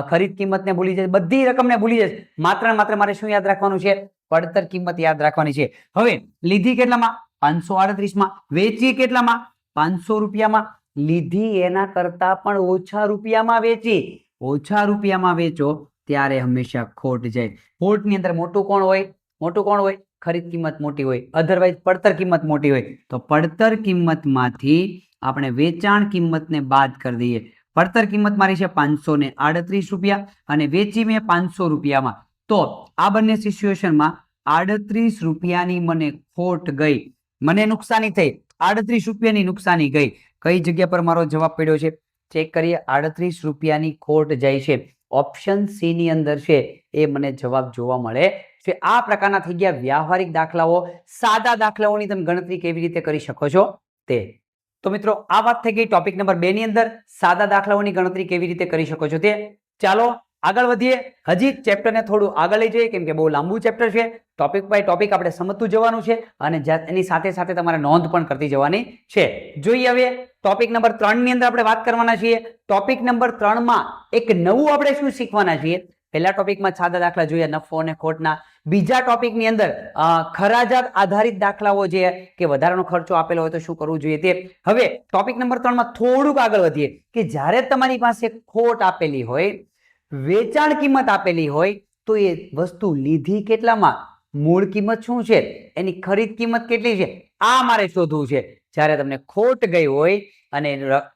A: ખરીદ કિંમતને ભૂલી જઈશ, બધી રકમને ભૂલી જઈશ. માત્ર ને માત્ર મારે શું યાદ રાખવાનું છે, પડતર કિંમત યાદ રાખવાની છે. હવે લીધી કેટલામાં, 538 માં. વેચી કેટલામાં, 500 રૂપિયામાં. લીધી એના કરતા પણ ઓછા રૂપિયામાં વેચી. ઓછા રૂપિયામાં વેચો ત્યારે હંમેશા ખોટ જાય. ખોટની અંદર મોટું કોણ હોય, મોટું કોણ હોય, ખરીદ કિંમત મોટી હોય, અધરવાઇઝ પડતર કિંમત મોટી હોય. તો પડતર કિંમતમાંથી આપણે વેચાણ કિંમતને બાદ કરી દઈએ. પડતર કિંમત મારી છે 538 રૂપિયા અને વેચી મેં 500 રૂપિયામાં. તો આ બંને સિચ્યુએશનમાં 38 રૂપિયાની મને ખોટ ગઈ, મને નુકસાની થઈ. 38 રૂપિયાની નુકસાની ગઈ. કઈ જગ્યા પર મારો જવાબ પડ્યો છે ચેક કરીએ. 38 રૂપિયાની ખોટ જાય છે. ઓપ્શન સી ની અંદર છે એ મને જવાબ જોવા મળે છે. આ પ્રકારના થઈ ગયા વ્યવહારિક દાખલાઓ. સાદા દાખલાઓની તમે ગણતરી કેવી રીતે કરી શકો છો તે. તો મિત્રો આ વાત થઈ ગઈ ટોપિક નંબર 2 ની અંદર સાદા દાખલાઓની ગણતરી કેવી રીતે કરી શકો છો તે. ચાલો આગળ વધીએ. હજી ચેપ્ટરને થોડું આગળ લઈ જઈએ કેમ કે બહુ લાંબુ ચેપ્ટર છે. ટોપિક બાય ટોપિક આપણે સમજતું જવાનું છે અને એની સાથે સાથે તમારે નોંધ પણ કરતી જવાની છે. જોઈએ હવે ટોપિક નંબર 3 ની અંદર આપણે વાત કરવાના છીએ. ટોપિક નંબર 3 માં એક નવું આપણે શું શીખવાના છીએ. પહેલા ટોપિકમાં સાદા દાખલા જોયા, નફો અને ખોટના. બીજા ટોપિકની અંદર ખરાજાત આધારિત દાખલાઓ જે કે વધારાનો ખર્ચો આપેલો હોય તો શું કરવું જોઈએ તે. હવે ટોપિક નંબર 3 માં થોડુંક આગળ વધીએ કે જ્યારે તમારી પાસે ખોટ આપેલી હોય, વેચાણ કિંમત આપેલી હોય તો એ વસ્તુ લીધી કેટલામાં, મૂળ કિંમત શું છે, એની ખરીદ કિંમત કેટલી છે, આ મારે શોધવું છે. જ્યારે તમને ખોટ ગઈ હોય અને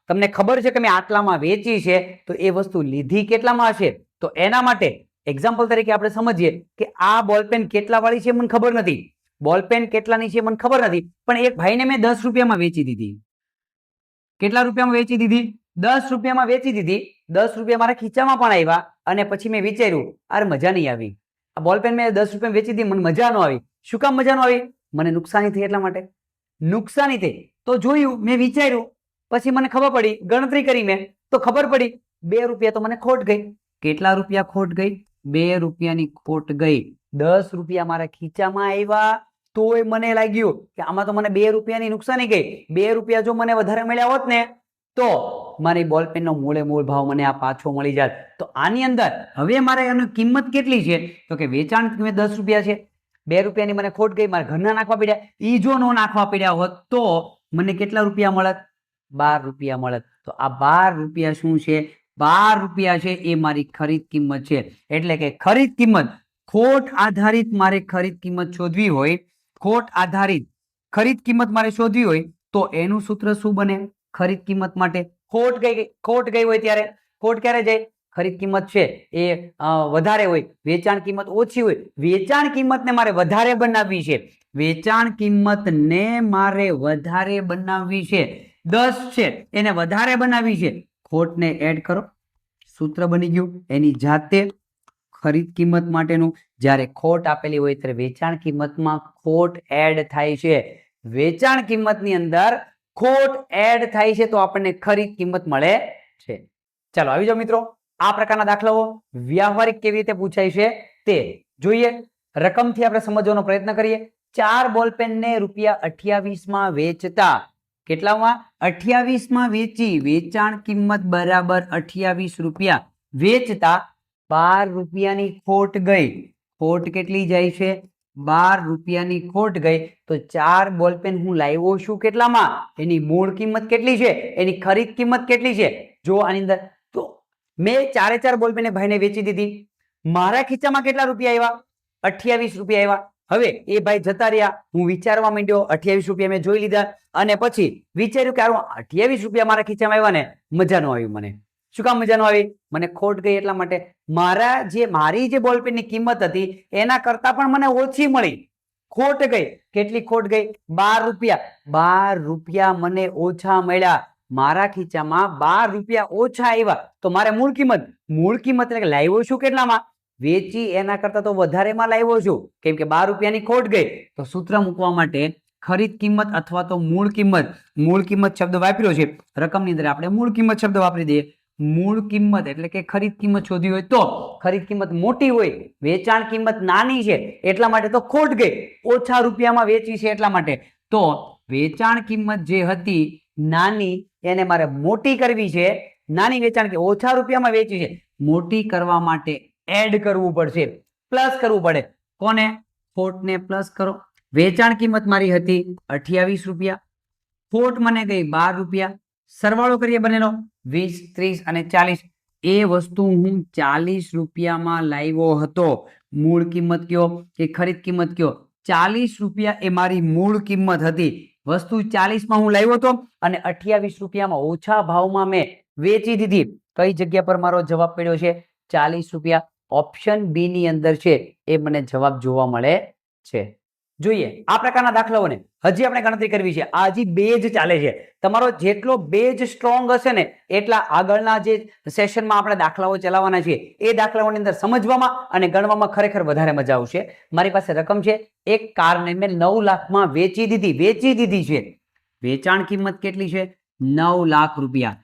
A: તમને ખબર છે કે મેં આટલામાં વેચી છે તો એ વસ્તુ લીધી કેટલામાં હશે. તો એના માટે એક્ઝામ્પલ તરીકે આપણે સમજીએ કે આ બોલપેન કેટલા વાળી છે મને ખબર નથી, બોલપેન કેટલાની છે મને ખબર નથી, પણ એક ભાઈને મેં 10 રૂપિયામાં વેચી દીધી. કેટલા રૂપિયામાં વેચી દીધી? 10 રૂપિયામાં વેચી દીધી. 10 રૂપિયા મારા ખીચામાં પણ આવ્યા અને પછી મેં વિચાર્યું અરે મજા નહીં આવી, આ બોલપેન મેં 10 રૂપિયામાં વેચી દીધી, મને મજા ન આવી. શું કામ મજા ન આવી? મને નુકસાની થઈ એટલા માટે. નુકસાની થઈ તો જોયું, મેં વિચાર્યું, પછી મને ખબર પડી, ગણતરી કરી મેં તો ખબર પડી 2 રૂપિયા તો મને ખોટ ગઈ. કેટલા રૂપિયા ખોટ ગઈ? 2 રૂપિયાની ખોટ ગઈ. 10 રૂપિયા મારા ખીચામાં આવ્યા તોય મને લાગ્યું કે આમાં તો મને 2 રૂપિયાની નુકસાની ગઈ. 2 રૂપિયા જો મને વધારે મળ્યા હોત ને તો મારી બોલપેનનો મૂળે મૂળ ભાવ મને આ પાછો મળી જાત. તો આની અંદર હવે મારે એની કિંમત કેટલી છે તો કે વેચાણ કિંમત 10 રૂપિયા છે, 2 રૂપિયાની મને ખોટ ગઈ, મારે ઘરના નાખવા પડ્યા. ઈ જો નો નાખવા પડ્યા હોત તો મને કેટલા રૂપિયા મળત? 12 રૂપિયા મળત. તો આ 12 રૂપિયા શું છે? 12 રૂપિયા છે એ મારી ખરીદ કિંમત છે. એટલે કે ખરીદ કિંમત, ખોટ આધારિત મારે ખરીદ કિંમત શોધવી હોય, ખોટ આધારિત ખરીદ કિંમત મારે શોધવી હોય તો એનું સૂત્ર શું બને? ખરીદ કિંમત માટે ખોટ ગઈ હોય ત્યારે, ખોટ ક્યારે જાય? ખરીદ કિંમત છે એ વધારે હોય, વેચાણ કિંમત ઓછી હોય. વેચાણ કિંમતને મારે વધારે બનાવવી છે, વેચાણ કિંમતને મારે વધારે બનાવવી છે. 10 છે એને વધારે બનાવવી છે. ખોટને એડ કરો, સૂત્ર બની ગયું એની જાતે ખરીદ કિંમત માટેનું. જ્યારે ખોટ આપેલી હોય ત્યારે વેચાણ કિંમતમાં ખોટ એડ થાય છે. વેચાણ કિંમતની અંદર ખોટ એડ થાય છે તો આપણને ખરીદ કિંમત મળે છે. ચાલો આવી જાઓ મિત્રો, આ પ્રકારના દાખલાઓ વ્યવહારિક કેવી રીતે પૂછાય છે તે જોઈએ. રકમથી આપણે સમજવાનો પ્રયત્ન કરીએ. 4 બોલપેનને ₹28 વેચતા, કેટલામાં? 28 વેચી, વેચાણ કિંમત બરાબર 28 રૂપિયા, વેચતા 12 રૂપિયાની ખોટ ગઈ. ખોટ કેટલી જાય છે? 12 રૂપિયાની ખોટ ગઈ. તો 4 બોલપેન હું લાવ્યો છું કેટલામાં? એની મૂળ કિંમત કેટલી છે, એની ખરીદ કિંમત કેટલી છે. જો આની અંદર તો મેં 4 બોલપેન ભાઈને વેચી દીધી, મારા ખીચામાં કેટલા રૂપિયા આવ્યા? 28 રૂપિયા આવ્યા. હવે એ ભાઈ જતા રહ્યા, હું વિચારવા માંડ્યો, 28 રૂપિયા મેં જોઈ લીધા અને પછી વિચાર્યું કે 28 રૂપિયા મારા ખીચામાં આવ્યા ને, મજા ન આવી મને. શું કામ મજા ન આવી? મને ખોટ ગઈ એટલા માટે. મારી જે બોલપેનની કિંમત હતી એના કરતા પણ મને ઓછી મળી, ખોટ ગઈ. કેટલી ખોટ ગઈ? 12 રૂપિયા. 12 રૂપિયા મને ઓછા મળ્યા, મારા ખીચામાં 12 રૂપિયા ઓછા આવ્યા. તો મારે મૂળ કિંમત એટલે કે લાવ્યો છું કેટલામાં? વેચી એના કરતા તો વધારેમાં લાવ્યો છું કેમ કે 12 રૂપિયાની ખોટ ગઈ. તો સૂત્ર મૂકવા માટે ખરીદ કિંમત અથવા તો મૂળ કિંમત શબ્દ વાપર્યો છે. રકમની અંદર આપણે મૂળ કિંમત શબ્દ વાપરી દઈએ. મૂળ કિંમત એટલે કે ખરીદ કિંમત શોધવી હોય તો ખરીદ કિંમત મોટી હોય, વેચાણ કિંમત નાની છે એટલા માટે તો ખોટ ગઈ, ઓછા રૂપિયામાં વેચી છે એટલા માટે. તો વેચાણ કિંમત જે હતી નાની એને મારે મોટી કરવી છે. નાની વેચાણ કે ઓછા રૂપિયામાં વેચી છે, મોટી કરવા માટે એડ કરવું પડશે, પ્લસ કરવું પડે. કોને? ખોટને પ્લસ કરો. વેચાણ કિંમત મારી હતી 28 રૂપિયા, ખોટ મને ગઈ 12 રૂપિયા. સરવાળો કરીએ બંનેનો, 20, 30 અને 40. એ વસ્તુ હું 40 રૂપિયામાં લાવ્યો હતો. મૂળ કિંમત કયો કે ખરીદ કિંમત કયો? 40 રૂપિયા એ મારી મૂળ કિંમત હતી. વસ્તુ 40માં હું લાવ્યો હતો અને 28 રૂપિયામાં ઓછા ભાવમાં મેં વેચી દીધી. કઈ જગ્યા પર મારો જવાબ પડ્યો છે? 40 રૂપિયા. ઓપ્શન બી ની અંદર છે એ મને જવાબ જોવા મળે છે. જોઈએ આ પ્રકારના દાખલાઓને હજી આપણે ગણતરી કરવી છે. આ હજી બેઝ ચાલે છે. તમારો જેટલો બેઝ સ્ટ્રોંગ હશે ને એટલા આગળના જે સેશનમાં આપણે દાખલાઓ ચલાવવાના છીએ એ દાખલાઓની અંદર સમજવામાં અને ગણવામાં ખરેખર વધારે મજા આવશે. મારી પાસે રકમ છે, એક કારને મેં 9 લાખમાં વેચી દીધી છે. વેચાણ કિંમત કેટલી છે? 9 લાખ રૂપિયા.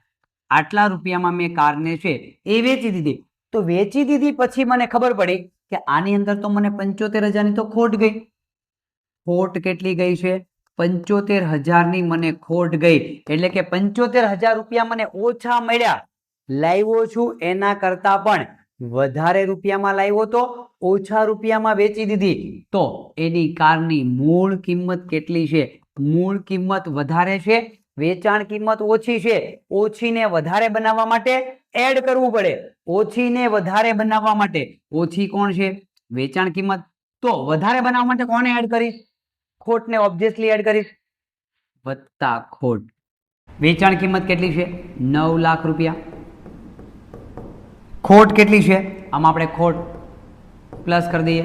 A: આટલા રૂપિયામાં મેં કારને છે એ વેચી દીધી. તો વેચી દીધી પછી મને ખબર પડી કે આની અંદર તો મને 75,000 ની તો ખોટ ગઈ. ખોટ કેટલી ગઈ છે? 75,000 ની મને ખોટ ગઈ. એટલે કે 75,000 રૂપિયા મને ઓછા મળ્યા. લાવ્યો છું એના કરતા પણ વધારે રૂપિયામાં લાવ્યો તો ઓછા રૂપિયામાં વેચી દીધી. તો એની કારની મૂળ કિંમત કેટલી છે? મૂળ કિંમત વધારે છે, વેચાણ કિંમત ઓછી છે. ઓછીને વધારે બનાવવા માટે એડ કરવું પડે. ઓછીને વધારે બનાવવા માટે ઓછી કોણ છે? વેચાણ કિંમત. તો વધારે બનાવવા માટે કોને એડ કરીશ? ખોટને ઓબ્વિયસલી એડ કરીશ. વત્તા ખોટ. વેચાણ કિંમત કેટલી છે? 9 લાખ રૂપિયા. ખોટ કેટલી છે? આમાં આપણે ખોટ પ્લસ કરી દઈએ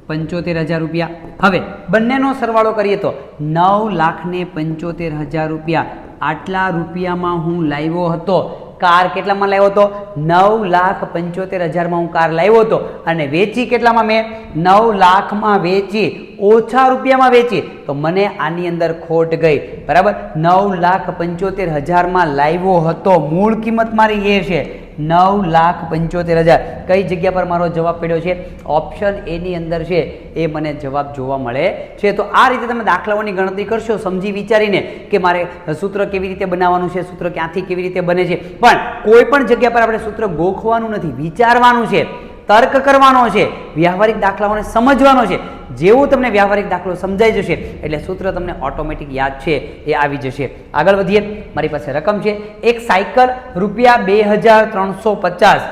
A: 75,000 રૂપિયા. હવે બંનેનો સરવાળો કરીએ તો 9 લાખ ને 75,000 રૂપિયા. આટલા રૂપિયામાં હું લાવ્યો હતો. કાર કેટલામાં લાવ્યો હતો? 9,75,000 હું કાર લાવ્યો હતો અને વેચી કેટલામાં? મેં 9 લાખમાં વેચી, ઓછા રૂપિયામાં વેચી. તો મને આની અંદર ખોટ ગઈ. બરાબર. 9,75,000 માં લાવ્યો હતો. મૂળ કિંમત મારી એ છે 9,75,000. કઈ જગ્યા પર મારો જવાબ પડ્યો છે? ઓપ્શન એ ની અંદર છે એ મને જવાબ જોવા મળે છે. તો આ રીતે તમે દાખલાઓની ગણતરી કરશો સમજી વિચારીને કે મારે સૂત્ર કેવી રીતે બનાવવાનું છે, સૂત્ર ક્યાંથી કેવી રીતે બને છે. પણ કોઈ પણ જગ્યા પર આપણે સૂત્ર ગોખવાનું નથી, વિચારવાનું છે, તર્ક કરવાનો છે, વ્યવહારિક દાખલાઓને સમજવાનો છે. જેવું તમને વ્યવહારિક દાખલો સમજાઈ જશે એટલે સૂત્ર તમને ઓટોમેટિક યાદ છે એ આવી જશે. આગળ વધીએ. મારી પાસે રકમ છે, એક સાયકલ રૂપિયા 2,350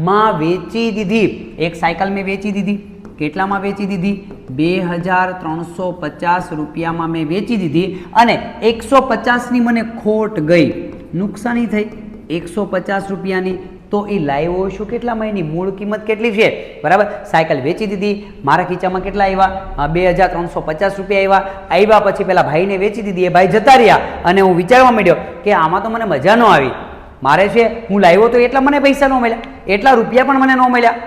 A: માં વેચી દીધી. એક સાયકલ મેં વેચી દીધી. કેટલામાં વેચી દીધી? 2,350 રૂપિયામાં મેં વેચી દીધી અને 150 ની મને ખોટ ગઈ, નુકસાની થઈ 150 રૂપિયાની. તો એ લાવ્યો શું કેટલામાં? એની મૂળ કિંમત કેટલી છે? બરાબર. સાયકલ વેચી દીધી. મારા ખીચામાં કેટલા આવ્યા? 2,350 રૂપિયા આવ્યા. પછી પેલા ભાઈને વેચી દીધી. એ ભાઈ જતા રહ્યા અને હું વિચારવા માંડ્યો કે આમાં તો મને મજા ન આવી. મારે છે હું લાવ્યો તો એટલા મને પૈસા ન મળ્યા, એટલા રૂપિયા પણ મને ન મળ્યા.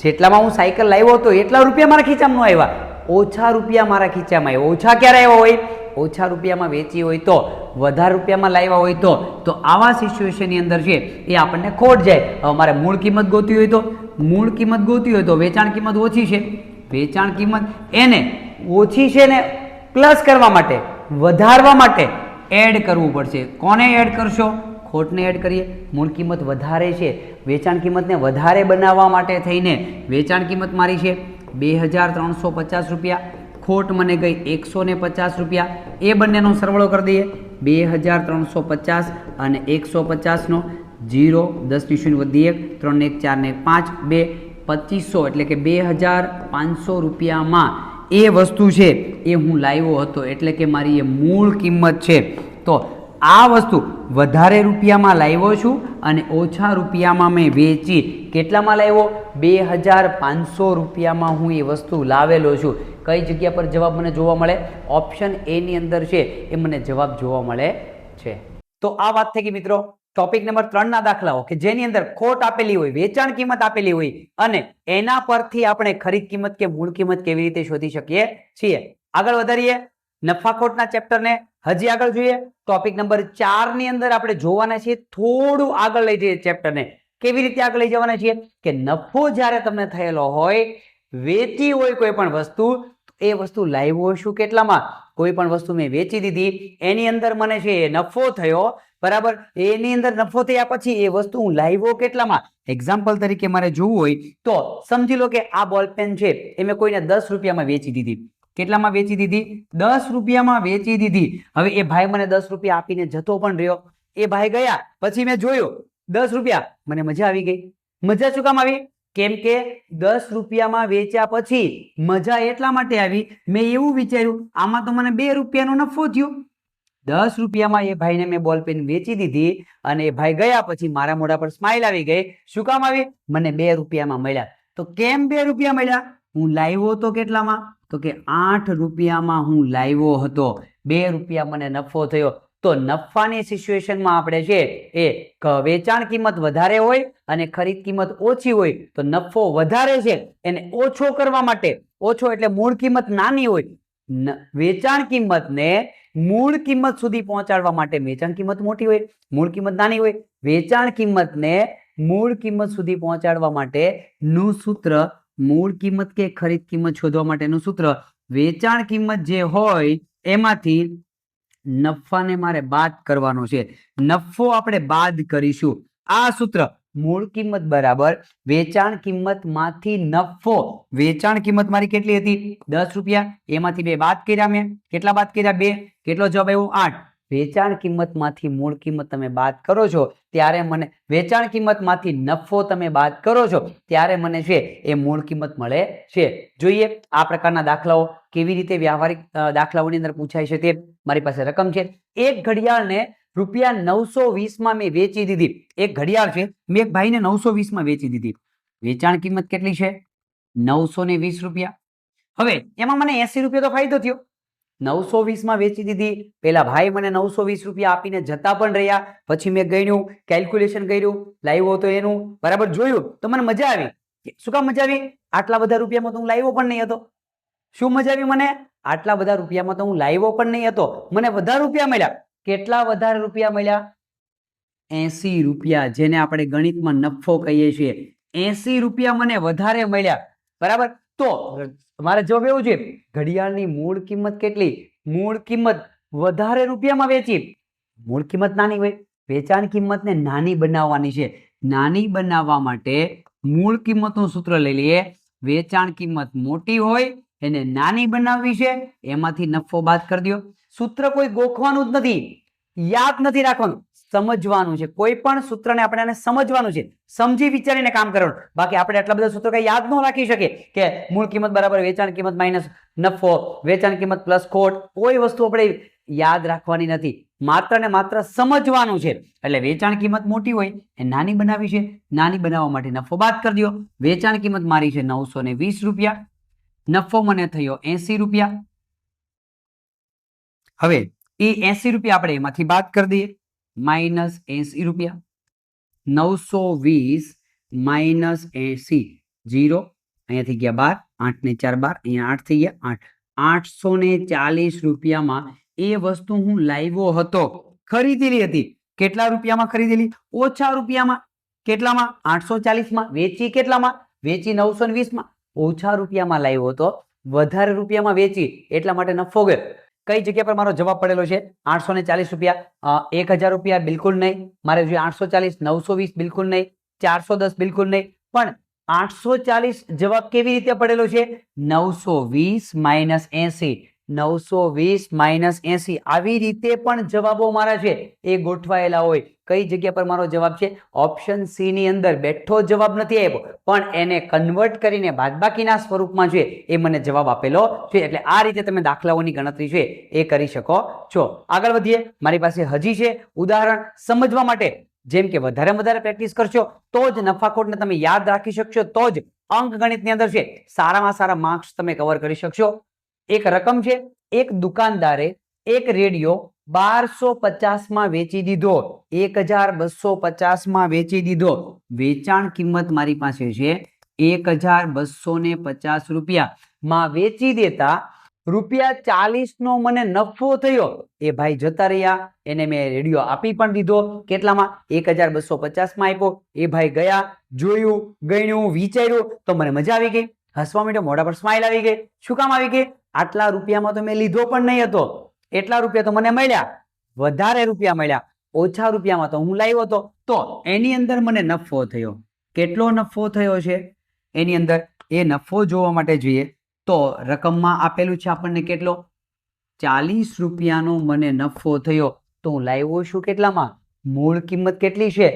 A: જેટલામાં હું સાયકલ લાવ્યો હતો એટલા રૂપિયા મારા ખીચામાં ન આવ્યા. ઓછા રૂપિયા મારા ખીચામાં આવ્યા. ઓછા ક્યારે આવ્યા હોય? ઓછા રૂપિયામાં વેચી હોય તો, વધારે રૂપિયામાં લાવ્યા હોય તો આવા સિચ્યુએશનની અંદર છે એ આપણને ખોટ જાય. હવે મારે મૂળ કિંમત ગોતવી હોય તો, મૂળ કિંમત ગોતવી હોય તો વેચાણ કિંમત ઓછી છે. વેચાણ કિંમત એને ઓછી છે ને પ્લસ કરવા માટે, વધારવા માટે એડ કરવું પડશે. કોને એડ કરશો? ખોટને એડ કરીએ. મૂળ કિંમત વધારે છે, વેચાણ કિંમતને વધારે બનાવવા માટે થઈને વેચાણ કિંમત મારી છે 2,350 રૂપિયા. ખોટ મને ગઈ 150 રૂપિયા. એ બંનેનો સરવાળો કરી દઈએ. 2,350 અને 150 0, 10 ની શૂન્ય વધી 1, 3 ને 1 4 ને 5, 2 2500 એટલે કે 2,500 રૂપિયામાં એ વસ્તુ છે એ હું લાવ્યો હતો. એટલે કે મારી એ મૂળ કિંમત છે. તો આ વસ્તુ વધારે રૂપિયામાં લાવ્યો છું અને ઓછા રૂપિયામાં મેં વેચી. કેટલામાં લાવ્યો? 2,500 રૂપિયામાં હું એ વસ્તુ લાવેલો છું. કઈ જગ્યા પર જવાબ મને જોવા મળે? ઓપ્શન એ ની અંદર છે એ મને જવાબ જોવા મળે છે. તો આ વાત થઈ ગઈ મિત્રો ટોપિક નંબર 3 ના દાખલાઓ કે જેની અંદર ખોટ આપેલી હોય, વેચાણ કિંમત આપેલી હોય અને એના પરથી આપણે ખરીદ કિંમત કે મૂળ કિંમત કેવી રીતે શોધી શકીએ છીએ. આગળ વધારીએ. નફાખોટના ચેપ્ટરને હજી આગળ જોઈએ. ટોપિક નંબર 4 ની અંદર આપણે જોવાના છીએ, થોડું આગળ લઈ જઈએ ચેપ્ટરને. કેવી રીતે આગળ લઈ જવાના છીએ કે નફો જ્યારે તમને થયેલો હોય, વેચી હોય કોઈ પણ વસ્તુ, એ વસ્તુ લાવ્યો શું કેટલામાં? કોઈ પણ વસ્તુ મેં વેચી દીધી, એની અંદર મને છે નફો થયો. બરાબર. એની અંદર નફો થયા પછી એ વસ્તુ હું લાવ્યો કેટલામાં? એક્ઝામ્પલ તરીકે મારે જોવું હોય તો સમજી લો કે આ બોલપેન છે એ મેં કોઈને 10 રૂપિયામાં વેચી દીધી. કેટલામાં વેચી દીધી? 10 રૂપિયામાં વેચી દીધી. હવે એ ભાઈ મને 10 રૂપિયા આપીને જતો પણ રહ્યો. એ ભાઈ ગયા પછી મેં જોયું 10 રૂપિયા, મને મજા આવી ગઈ. મજા શું કામ આવી? કેમ કે 10 રૂપિયામાં વેચ્યા પછી મજા એટલા માટે આવી, મેં એવું વિચાર્યું આમાં તો મને 2 રૂપિયાનો નફો થયો. 10 રૂપિયામાં એ ભાઈને મેં બોલપેન વેચી દીધી અને એ ભાઈ ગયા પછી મારા મોઢા પર સ્માઇલ આવી ગઈ. શું કામ આવી? મને 2 રૂપિયામાં મળ્યા. તો કેમ 2 રૂપિયા મળ્યા? હું લાવ્યો તો કેટલામાં? તો કે 8 રૂપિયામાં હું લાવ્યો હતો, 2 રૂપિયા મને નફો થયો. તો નફાની સિચ્યુએશનમાં આપણે છે એ વેચાણ કિંમત વધારે હોય અને ખરીદ કિંમત ઓછી હોય તો નફો વધારે છે એને ઓછો કરવા માટે, ઓછો એટલે મૂળ કિંમત નાની હોય, વેચાણ કિંમતને મૂળ કિંમત સુધી પહોંચાડવા માટે વેચાણ કિંમત મોટી હોય, મૂળ કિંમત નાની હોય, વેચાણ કિંમતને મૂળ કિંમત સુધી પહોંચાડવા માટેનું સૂત્ર, મૂળ કિંમત કે ખરીદ કિંમત શોધવા માટેનું સૂત્ર, વેચાણ કિંમત જે હોય એમાંથી નફાને મારે બાદ કરવાનો છે. નફો આપણે બાદ કરીશું. આ સૂત્ર મૂળ કિંમત બરાબર વેચાણ કિંમતમાંથી નફો. વેચાણ કિંમત મારી કેટલી હતી? 10 રૂપિયા. એમાંથી 2 બાદ કર્યા મેં. કેટલા બાદ કર્યા? 2. કેટલો જવાબ આવ્યો? 8. વેચાણ કિંમતમાંથી મૂળ કિંમત તમે બાદ કરો છો ત્યારે મને, વેચાણ કિંમતમાંથી નફો તમે બાદ કરો છો ત્યારે મને છે એ મૂળ કિંમત મળે છે. જોઈએ આ પ્રકારના દાખલાઓ કેવી રીતે વ્યવહારિક દાખલાઓની અંદર પૂછાય છે તે. મારી પાસે રકમ છે, એક ઘડિયાળને રૂપિયા 920 મેં વેચી દીધી. એક ઘડિયાળ છે, મેં એક ભાઈને 920 વેચી દીધી. વેચાણ કિંમત કેટલી છે? 920 રૂપિયા. હવે એમાં મને 80 રૂપિયા તો ફાયદો થયો. 920 વેચી દીધી. પેલા ભાઈ મને 920 રૂપિયા આપીને જતા પણ રહ્યા. પછી મેં ગણ્યું, કેલ્ક્યુલેશન કર્યું, લાવ્યો તો એનું બરાબર જોયું તો મને મજા આવી. શું કામ મજા આવી? આટલા બધા રૂપિયામાં તો હું લાવ્યો પણ નહીં હતો. શું મજા આવી મને? આટલા બધા રૂપિયામાં તો હું લાવ્યો પણ નહીં હતો, મને વધારે રૂપિયા મળ્યા. કેટલા વધારે રૂપિયા મળ્યા? 80 રૂપિયા, જેને આપણે ગણિતમાં નફો કહીએ છીએ. 80 રૂપિયા મને વધારે મળ્યા. બરાબર. તો મારે જવાબ એવું છે, ઘડિયાળની મૂળ કિંમત કેટલી? મૂળ કિંમત વધારે રૂપિયામાં વેચી. મૂળ કિંમત નાની હોય, વેચાણ કિંમતને નાની બનાવવાની છે. નાની બનાવવા માટે મૂળ કિંમતનું સૂત્ર લઈ લઈએ. વેચાણ કિંમત મોટી હોય એને નાની બનાવવી છે, એમાંથી નફો બાદ કરી દો. સૂત્ર કોઈ ગોખવાનું જ નથી, યાદ નથી રાખવાનું, સમજવાનું છે. કોઈ પણ સૂત્રને આપણે સમજવાનું છે, સમજી વિચારીને કામ કરવાનું. બાકી આપણે આટલા બધા સૂત્રો કઈ યાદ ન રાખી શકીએ કે મૂળ કિંમત બરાબર વેચાણ કિંમત માઇનસ નફો, વેચાણ કિંમત પ્લસ ખોટ. કોઈ વસ્તુ આપણે યાદ રાખવાની નથી, માત્ર ને માત્ર સમજવાનું છે. એટલે વેચાણ કિંમત મોટી હોય એ નાની બનાવી છે, નાની બનાવવા માટે નફો બાદ કરી દો. વેચાણ કિંમત મારી છે 920 રૂપિયા, નફો મને થયો 80 રૂપિયા. હવે એ 80 રૂપિયા આપણે એમાંથી બાદ કરી દઈએ, માઇનસ 80 રૂપિયા. 920 માઇનસ 80, 0. અહીંયા થઈ ગયા 12, 8 ને 4 12, અહીંયા 8 થઈ ગયા 8. 840 રૂપિયામાં એ વસ્તુ હું લાવ્યો હતો, ખરીદેલી હતી. કેટલા રૂપિયામાં ખરીદેલી? ઓછા રૂપિયામાં. કેટલામાં? 840માં. વેચી કેટલામાં? વેચી 920માં. ઓછા રૂપિયામાં લાવ્યો હતો, વધારે રૂપિયામાં વેચી, એટલા માટે નફો ગયો. કઈ જગ્યા પર મારો જવાબ પડેલો છે? 840 રૂપિયા. 1000 રૂપિયા બિલકુલ નહીં. મારે જોઈએ 840, 920 બિલકુલ નહીં, 410 બિલકુલ નહીં. પણ 840 જવાબ કેવી રીતે પડેલો છે? 920 માઇનસ 80, 920 માઇનસ 80. આવી રીતે પણ જવાબો મારા છે એ ગોઠવાયેલા હોય. કઈ જગ્યા પર મારો જવાબ છે? ઓપ્શન સી ની અંદર. બેઠો જવાબ નથી આપ્યો, પણ એને કન્વર્ટ કરીને બાદબાકીના સ્વરૂપમાં છે એ મને જવાબ આપેલો છે. એટલે આ રીતે તમે દાખલાઓની ગણતરી છે એ કરી શકો છો. આગળ વધીએ. મારી પાસે હજી છે ઉદાહરણ સમજવા માટે. જેમ કે વધારે પ્રેક્ટિસ કરશો તો જ નફાખોટને તમે યાદ રાખી શકશો, તો જ અંક ગણિતની અંદર છે સારામાં સારા માર્ક્સ તમે કવર કરી શકશો. એક રકમ છે, એક દુકાનદારે એક રેડિયો 1250 વેચી દીધો, 1250 વેચી દીધો. વેચાણ કિંમત મારી પાસે છે 1250 રૂપિયામાં વેચી દેતા ₹40 નો મને નફો થયો. એ ભાઈ જતા રહ્યા, એને મેં રેડિયો આપી પણ દીધો. કેટલામાં? 1250માં આપ્યો. એ ભાઈ ગયા, જોયું, ગણ્યું, વિચાર્યું તો મને મજા આવી ગઈ, હસવા માંડ્યો, મોઢા પર સ્માઈલ આવી ગઈ. શું કામ આવી ગઈ? આટલા રૂપિયામાં તો મેં લીધો પણ નહીં હતો, એટલા રૂપિયા તો મને મળ્યા, વધારે રૂપિયા મળ્યા. ઓછા રૂપિયામાં તો હું લાવ્યો હતો, તો એની અંદર મને નફો થયો. કેટલો નફો થયો છે એની અંદર? એ નફો જોવા માટે જોઈએ તો રકમમાં આપેલું છે આપણને કેટલો? 40 રૂપિયાનો મને નફો થયો. તો હું લાવ્યો છું કેટલામાં? મૂળ કિંમત કેટલી છે?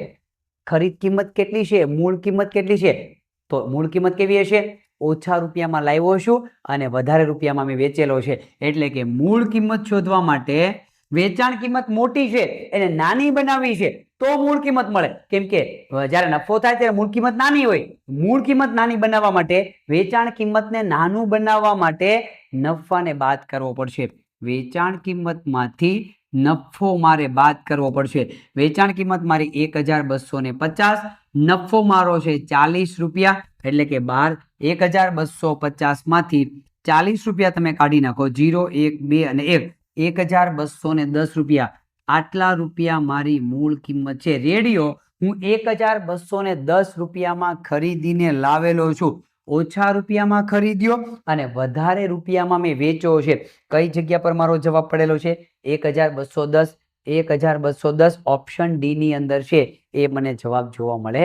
A: ખરીદ કિંમત કેટલી છે? મૂળ કિંમત કેટલી છે? તો મૂળ કિંમત કેવી હશે? ઓછા રૂપિયામાં લાવ્યો છું અને વધારે રૂપિયામાં મેં વેચેલો છે. એટલે કે મૂળ કિંમત શોધવા માટે વેચાણ કિંમત મોટી છે એને નાની બનાવી છે, તો મૂળ કિંમત મળે. કેમ કે જ્યારે નફો થાય ત્યારે મૂળ કિંમત નાની હોય. મૂળ કિંમત નાની બનાવવા માટે, વેચાણ કિંમતને નાનું બનાવવા માટે નફાને બાદ કરવો પડશે. વેચાણ કિંમતમાંથી નફો મારે બાદ કરવો પડશે. વેચાણ કિંમત મારી 1250, નફો મારો છે 40 રૂપિયા, એટલે કે 1250 માંથી 40 રૂપિયા તમે કાઢી નાખો. 0, 1, 2 અને 1, 1210 રૂપિયા. આટલા રૂપિયા મારી મૂળ કિંમત છે. રેડિયો હું 1210 રૂપિયામાં ખરીદીને લાવેલો છું. ઓછા રૂપિયામાં ખરીદ્યો અને વધારે રૂપિયામાં મેં વેચ્યો છે. કઈ જગ્યા પર મારો જવાબ પડેલો છે? 1210. 1210 ઓપ્શન ડી ની અંદર છે. એ મને જવાબ જોવા મળે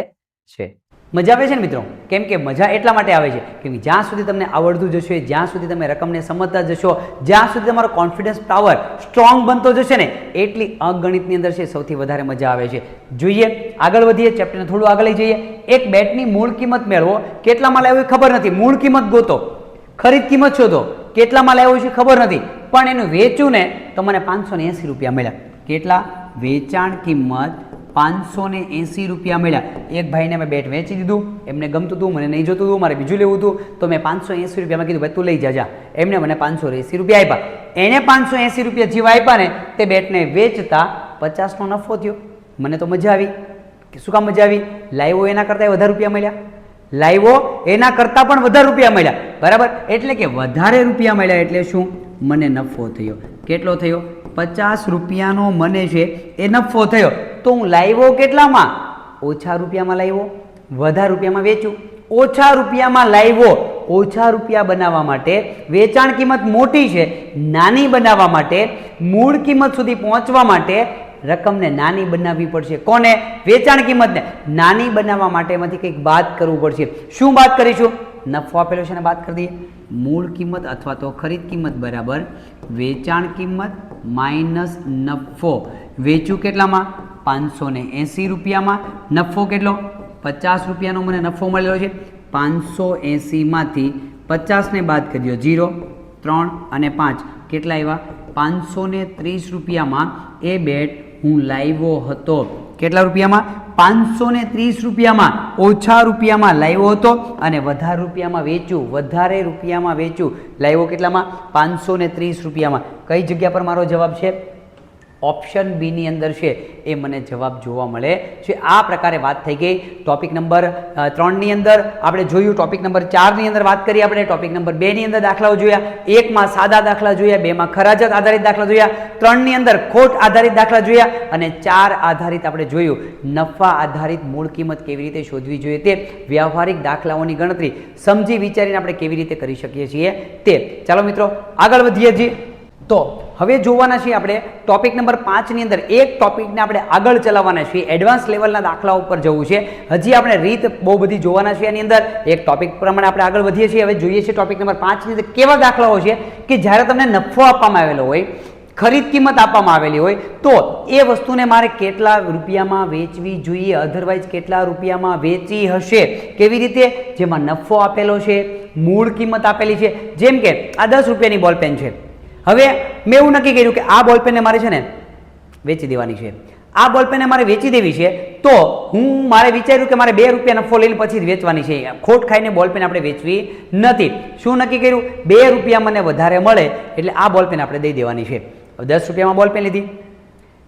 A: છે. મજા આવે છે ને મિત્રો? કેમ કે મજા એટલા માટે આવે છે કે જ્યાં સુધી તમને આવડતું જશે, જ્યાં સુધી તમે રકમને સમજતા જશો, જ્યાં સુધી તમારો કોન્ફિડન્સ પાવર સ્ટ્રોંગ બનતો જશે ને, એટલી અંકગણિતની અંદર છે સૌથી વધારે મજા આવે છે. જોઈએ આગળ વધીએ, ચેપ્ટરને થોડું આગળ લઈ જઈએ. એક બેટની મૂળ કિંમત મેળવો. કેટલામાં લાવ્યો ખબર નથી, મૂળ કિંમત ગોતો. ખરીદ કિંમત શોધો, કેટલામાં લાવ્યો છે ખબર નથી, પણ એનું વેચ્યું ને તો મને 580 રૂપિયા મળ્યા. કેટલા? વેચાણ કિંમત 580 રૂપિયા મળ્યા. એક ભાઈને મેં બેટ વેચી દીધું, એમને ગમતું હતું, મને નહીં જોતું હતું, મારે બીજું લેવું હતું, તો મેં 580 રૂપિયામાં કીધું ભાઈ તું લઈ જા. એમને મને 580 રૂપિયા આપ્યા. એને 580 રૂપિયા જેવા આપ્યા ને તે બેટને વેચતા 50નો નફો થયો. મને તો મજા આવી. શું કામ મજા આવી? લાવ્યો એના કરતાં વધારે રૂપિયા મળ્યા. લાવ્યો એના કરતાં પણ વધારે રૂપિયા મળ્યા. બરાબર? એટલે કે વધારે રૂપિયા મળ્યા એટલે શું? મને નફો થયો. કેટલો થયો? 50 રૂપિયાનો મને છે એ નફો થયો. તો હું લાવ્યો કેટલામાં? ઓછા રૂપિયામાં લાવ્યો, વધારે રૂપિયામાં વેચ્યું. ઓછા રૂપિયામાં લાવ્યો. ઓછા રૂપિયા બનાવવા માટે વેચાણ કિંમત મોટી છે, નાની બનાવવા માટે, મૂળ કિંમત સુધી પહોંચવા માટે રકમને નાની બનાવવી પડશે. કોને? વેચાણ કિંમતને નાની બનાવવા માટે એમાંથી કંઈક બાદ કરવું પડશે. શું બાદ કરીશું? નફો આપેલો છે ને બાદ કરી દઈએ. મૂળ કિંમત અથવા તો ખરીદ કિંમત બરાબર વેચાણ કિંમત માઇનસ નફો. વેચ્યું કેટલામાં? 580 રૂપિયામાં. નફો કેટલો? 50 રૂપિયાનો મને નફો મળેલો છે. 580 માંથી 50ને બાદ કરી દો. 0, 3 અને 5 કેટલા આવ્યા? 530 રૂપિયામાં એ બેટ હું લાવ્યો હતો. કેટલા રૂપિયામાં? 530 રૂપિયામાં. ઓછા રૂપિયામાં લાવ્યો હતો અને વધારે રૂપિયામાં વેચ્યું. વધારે રૂપિયામાં વેચ્યું. લાવ્યો કેટલામાં? 530 રૂપિયામાં. કઈ જગ્યા પર મારો જવાબ છે? ઓપ્શન બી ની અંદર છે. એ મને જવાબ જોવા મળે છે. આ પ્રકારે વાત થઈ ગઈ. ટોપિક નંબર 3 ની અંદર આપણે જોયું. ટોપિક નંબર 4 ની અંદર વાત કરી આપણે. ટોપિક નંબર 2 ની અંદર દાખલાઓ જોયા. 1 માં સાદા દાખલા જોયા, 2 માં ખરાજાત આધારિત દાખલા જોયા, 3 ની અંદર ખોટ આધારિત દાખલા જોયા અને 4 આધારિત આપણે જોયું નફા આધારિત મૂળ કિંમત કેવી રીતે શોધવી જોઈએ તે વ્યવહારિક દાખલાઓની ગણતરી સમજી વિચારીને આપણે કેવી રીતે કરી શકીએ છીએ તે. ચાલો મિત્રો આગળ વધીએ છીએ. તો હવે જોવાના છીએ આપણે ટોપિક નંબર 5 ની અંદર એક ટોપિકને આપણે આગળ ચલાવવાના છીએ. એડવાન્સ લેવલના દાખલા ઉપર જવું છે. હજી આપણે રીત બહુ બધી જોવાના છે એની અંદર. એક ટોપિક પ્રમાણે આપણે આગળ વધીએ છીએ. હવે જોઈએ છીએ ટોપિક નંબર 5 ની અંદર કેવા દાખલાઓ છે કે જ્યારે તમને નફો આપવામાં આવેલો હોય, ખરીદ કિંમત આપવામાં આવેલી હોય, તો એ વસ્તુને મારે કેટલા રૂપિયામાં વેચવી જોઈએ, અધરવાઇઝ કેટલા રૂપિયામાં વેચી હશે. કેવી રીતે? જેમાં નફો આપેલો છે, મૂળ કિંમત આપેલી છે. જેમ કે આ 10 રૂપિયાની બોલપેન છે. હવે મેં એવું નક્કી કર્યું કે આ બોલપેનને મારે છે ને વેચી દેવાની છે. આ બોલપેનને મારે વેચી દેવી છે. તો મારે વિચાર્યું કે મારે 2 રૂપિયા નફો લઈને પછી જ વેચવાની છે. ખોટ ખાઈને બોલપેન આપણે વેચવી નથી. શું નક્કી કર્યું? 2 રૂપિયા મને વધારે મળે એટલે આ બોલપેન આપણે દઈ દેવાની છે. 10 રૂપિયામાં બોલપેન લીધી,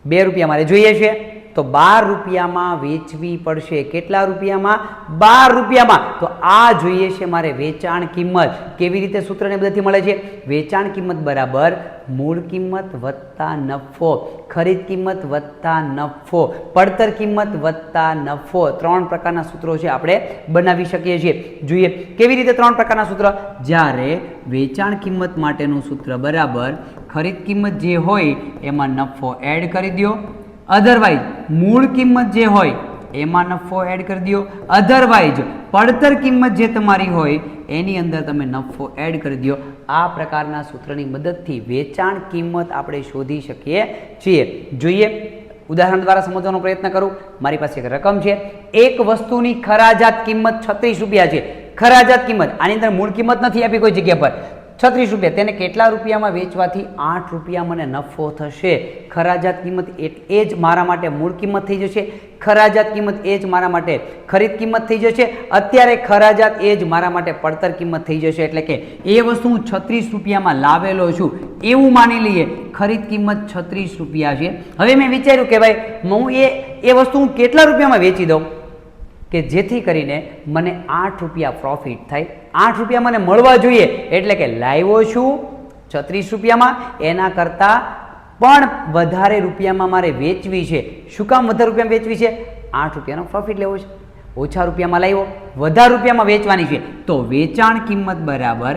A: 2 રૂપિયા મારે જોઈએ છે, તો 12 રૂપિયામાં વેચવી પડશે. કેટલા રૂપિયામાં? 12 રૂપિયામાં. તો આ જોઈએ છે મારે વેચાણ કિંમત. કેવી રીતે સૂત્રને બધાથી મળે છે? વેચાણ કિંમત બરાબર મૂળ કિંમત વત્તા નફો, ખરીદ કિંમત વત્તા નફો, પડતર કિંમત વત્તા નફો. 3 પ્રકારના સૂત્રો છે આપણે બનાવી શકીએ છીએ. જોઈએ કેવી રીતે 3 પ્રકારના સૂત્ર. જ્યારે વેચાણ કિંમત માટેનું સૂત્ર બરાબર ખરીદ કિંમત જે હોય એમાં નફો એડ કરી દો, અધરવાઇઝ મૂળ કિંમત જે હોય એમાં નફો એડ કરી દો, અધરવાઇઝ પડતર કિંમત જે તમારી હોય એની અંદર તમે નફો એડ કરી દો. આ પ્રકારના સૂત્રની મદદથી વેચાણ કિંમત આપણે શોધી શકીએ છીએ. જોઈએ ઉદાહરણ દ્વારા સમજવાનો પ્રયત્ન કરું. મારી પાસે એક રકમ છે. એક વસ્તુની ખરાજાત કિંમત 36 રૂપિયા છે. ખરાજાત કિંમત, આની અંદર મૂળ કિંમત નથી આપી કોઈ જગ્યા પર. 36 રૂપિયા, તેને કેટલા રૂપિયામાં વેચવાથી 8 રૂપિયા મને નફો થશે? ખરાજાત કિંમત એ જ મારા માટે મૂળ કિંમત થઈ જશે, ખરાજાત કિંમત એ જ મારા માટે ખરીદ કિંમત થઈ જશે, અત્યારે ખરાજાત એ જ મારા માટે પડતર કિંમત થઈ જશે. એટલે કે એ વસ્તુ હું 36 રૂપિયામાં લાવેલો છું એવું માની લઈએ, ખરીદ કિંમત 36 રૂપિયા છે. હવે મેં વિચાર્યું કે ભાઈ હું એ વસ્તુ હું કેટલા રૂપિયામાં વેચી દઉં કે જેથી કરીને મને 8 રૂપિયા પ્રોફિટ થાય, 8 રૂપિયા મને મળવા જોઈએ. એટલે કે લાવ્યો છું 36 રૂપિયામાં, એના કરતાં પણ વધારે રૂપિયામાં મારે વેચવી છે. શું કામ વધારે રૂપિયામાં વેચવી છે? 8 રૂપિયાનો પ્રોફિટ લેવો છે. ઓછા રૂપિયામાં લાવ્યો, વધારે રૂપિયામાં વેચવાની છે, તો વેચાણ કિંમત બરાબર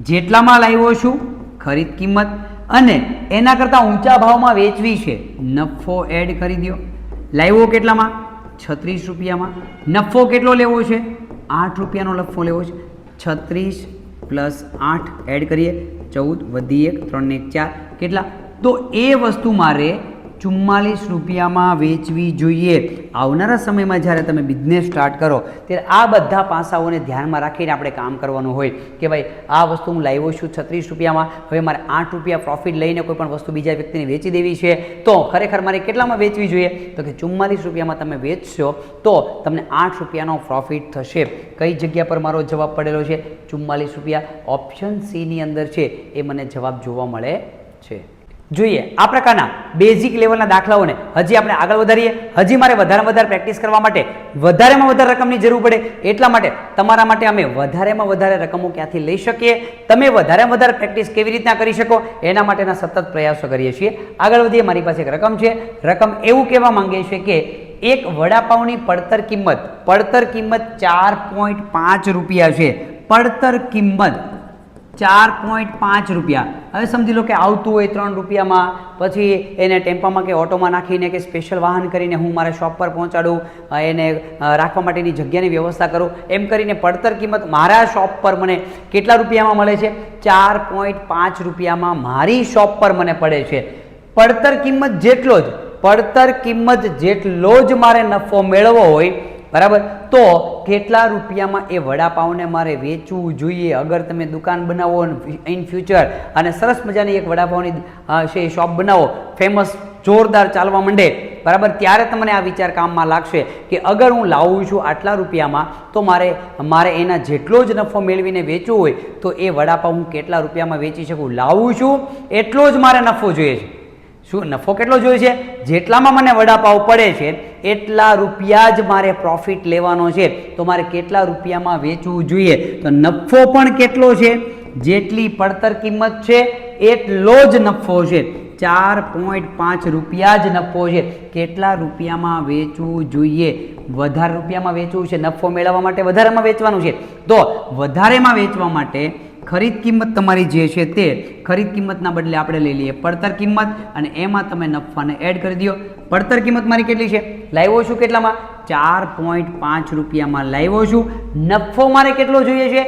A: જેટલામાં લાવ્યો છું ખરીદ કિંમત, અને એના કરતાં ઊંચા ભાવમાં વેચવી છે, નફો એડ કરી દો. લાવ્યો કેટલામાં? 36 રૂપિયામાં. નફો કેટલો લેવો છે? 8 રૂપિયાનો નફો લેવો છે. 36 + 8 એડ કરીએ, 14 વધી 1 3 ને 1 4 કેટલા? તો એ વસ્તુ મારે 44 રૂપિયામાં વેચવી જોઈએ. આવનારા સમયમાં જ્યારે તમે બિઝનેસ સ્ટાર્ટ કરો ત્યારે આ બધા પાસાઓને ધ્યાનમાં રાખીને આપણે કામ કરવાનું હોય કે ભાઈ આ વસ્તુ હું લાવ્યો છું 36 રૂપિયામાં, હવે મારે 8 રૂપિયા પ્રોફિટ લઈને કોઈ પણ વસ્તુ બીજા વ્યક્તિને વેચી દેવી છે, તો ખરેખર મારે કેટલામાં વેચવી જોઈએ? તો કે 44 રૂપિયામાં તમે વેચશો તો તમને 8 રૂપિયાનો પ્રોફિટ થશે. કઈ જગ્યા પર મારો જવાબ પડેલો છે? 44 રૂપિયા. ઓપ્શન સી ની અંદર છે એ મને જવાબ જોવા મળે છે. જોઈએ આ પ્રકારના બેઝિક લેવલના દાખલાઓને હજી આપણે આગળ વધારીએ. હજી મારે વધારે પ્રેક્ટિસ કરવા માટે વધારેમાં વધારે રકમની જરૂર પડે, એટલા માટે તમારા માટે અમે વધારેમાં વધારે રકમો ક્યાંથી લઈ શકીએ, તમે વધારેમાં વધારે પ્રેક્ટિસ કેવી રીતના કરી શકો, એના માટેના સતત પ્રયાસો કરીએ છીએ. આગળ વધીએ. મારી પાસે એક રકમ છે. રકમ એવું કહેવા માંગે છે કે એક વડાપાઉંની પડતર કિંમત 4.5 રૂપિયા છે. પડતર કિંમત 4.5 રૂપિયા. હવે સમજી લો કે આવતું હોય 3 રૂપિયામાં, પછી એને ટેમ્પામાં કે ઓટોમાં નાખીને કે સ્પેશિયલ વાહન કરીને હું મારા શોપ પર પહોંચાડું, એને રાખવા માટેની જગ્યાની વ્યવસ્થા કરું, એમ કરીને પડતર કિંમત મારા શોપ પર મને કેટલા રૂપિયામાં મળે છે? 4.5 રૂપિયામાં મારી શોપ પર મને પડે છે. પડતર કિંમત જેટલો જ મારે નફો મેળવવો હોય, બરાબર, તો કેટલા રૂપિયામાં એ વડાપાઉંને મારે વેચવું જોઈએ? અગર તમે દુકાન બનાવો ઇન ફ્યુચર અને સરસ મજાની એક વડાપાઉંની શોપ બનાવો, ફેમસ જોરદાર ચાલવા માંડે, બરાબર, ત્યારે તમને આ વિચાર કામમાં લાગશે કે અગર હું લાવું છું આટલા રૂપિયામાં તો મારે એના જેટલો જ નફો મેળવીને વેચવું હોય તો એ વડાપાઉં હું કેટલા રૂપિયામાં વેચી શકું? લાવું છું એટલો જ મારે નફો જોઈએ છે. શું નફો કેટલો જોઈએ છે? જેટલામાં મને વડાપાઉં પડે છે એટલા રૂપિયા જ મારે પ્રોફિટ લેવાનો છે, તો મારે કેટલા રૂપિયામાં વેચવું જોઈએ? તો નફો પણ કેટલો છે? જેટલી પડતર કિંમત છે એટલો જ નફો છે. 4.5 રૂપિયા જ નફો છે. કેટલા રૂપિયામાં વેચવું જોઈએ? વધારે રૂપિયામાં વેચવું છે. નફો મેળવવા માટે વધારેમાં વેચવાનું છે, તો વધારેમાં વેચવા માટે ખરીદ કિંમત તમારી જે છે તે ખરીદ કિંમતના બદલે આપણે લઈ લઈએ પડતર કિંમત, અને એમાં તમે નફાને એડ કરી દો. પડતર કિંમત મારી કેટલી છે? લાવ્યો છું કેટલામાં? 4.5 રૂપિયામાં લાવ્યો છું. નફો મારે કેટલો જોઈએ છે?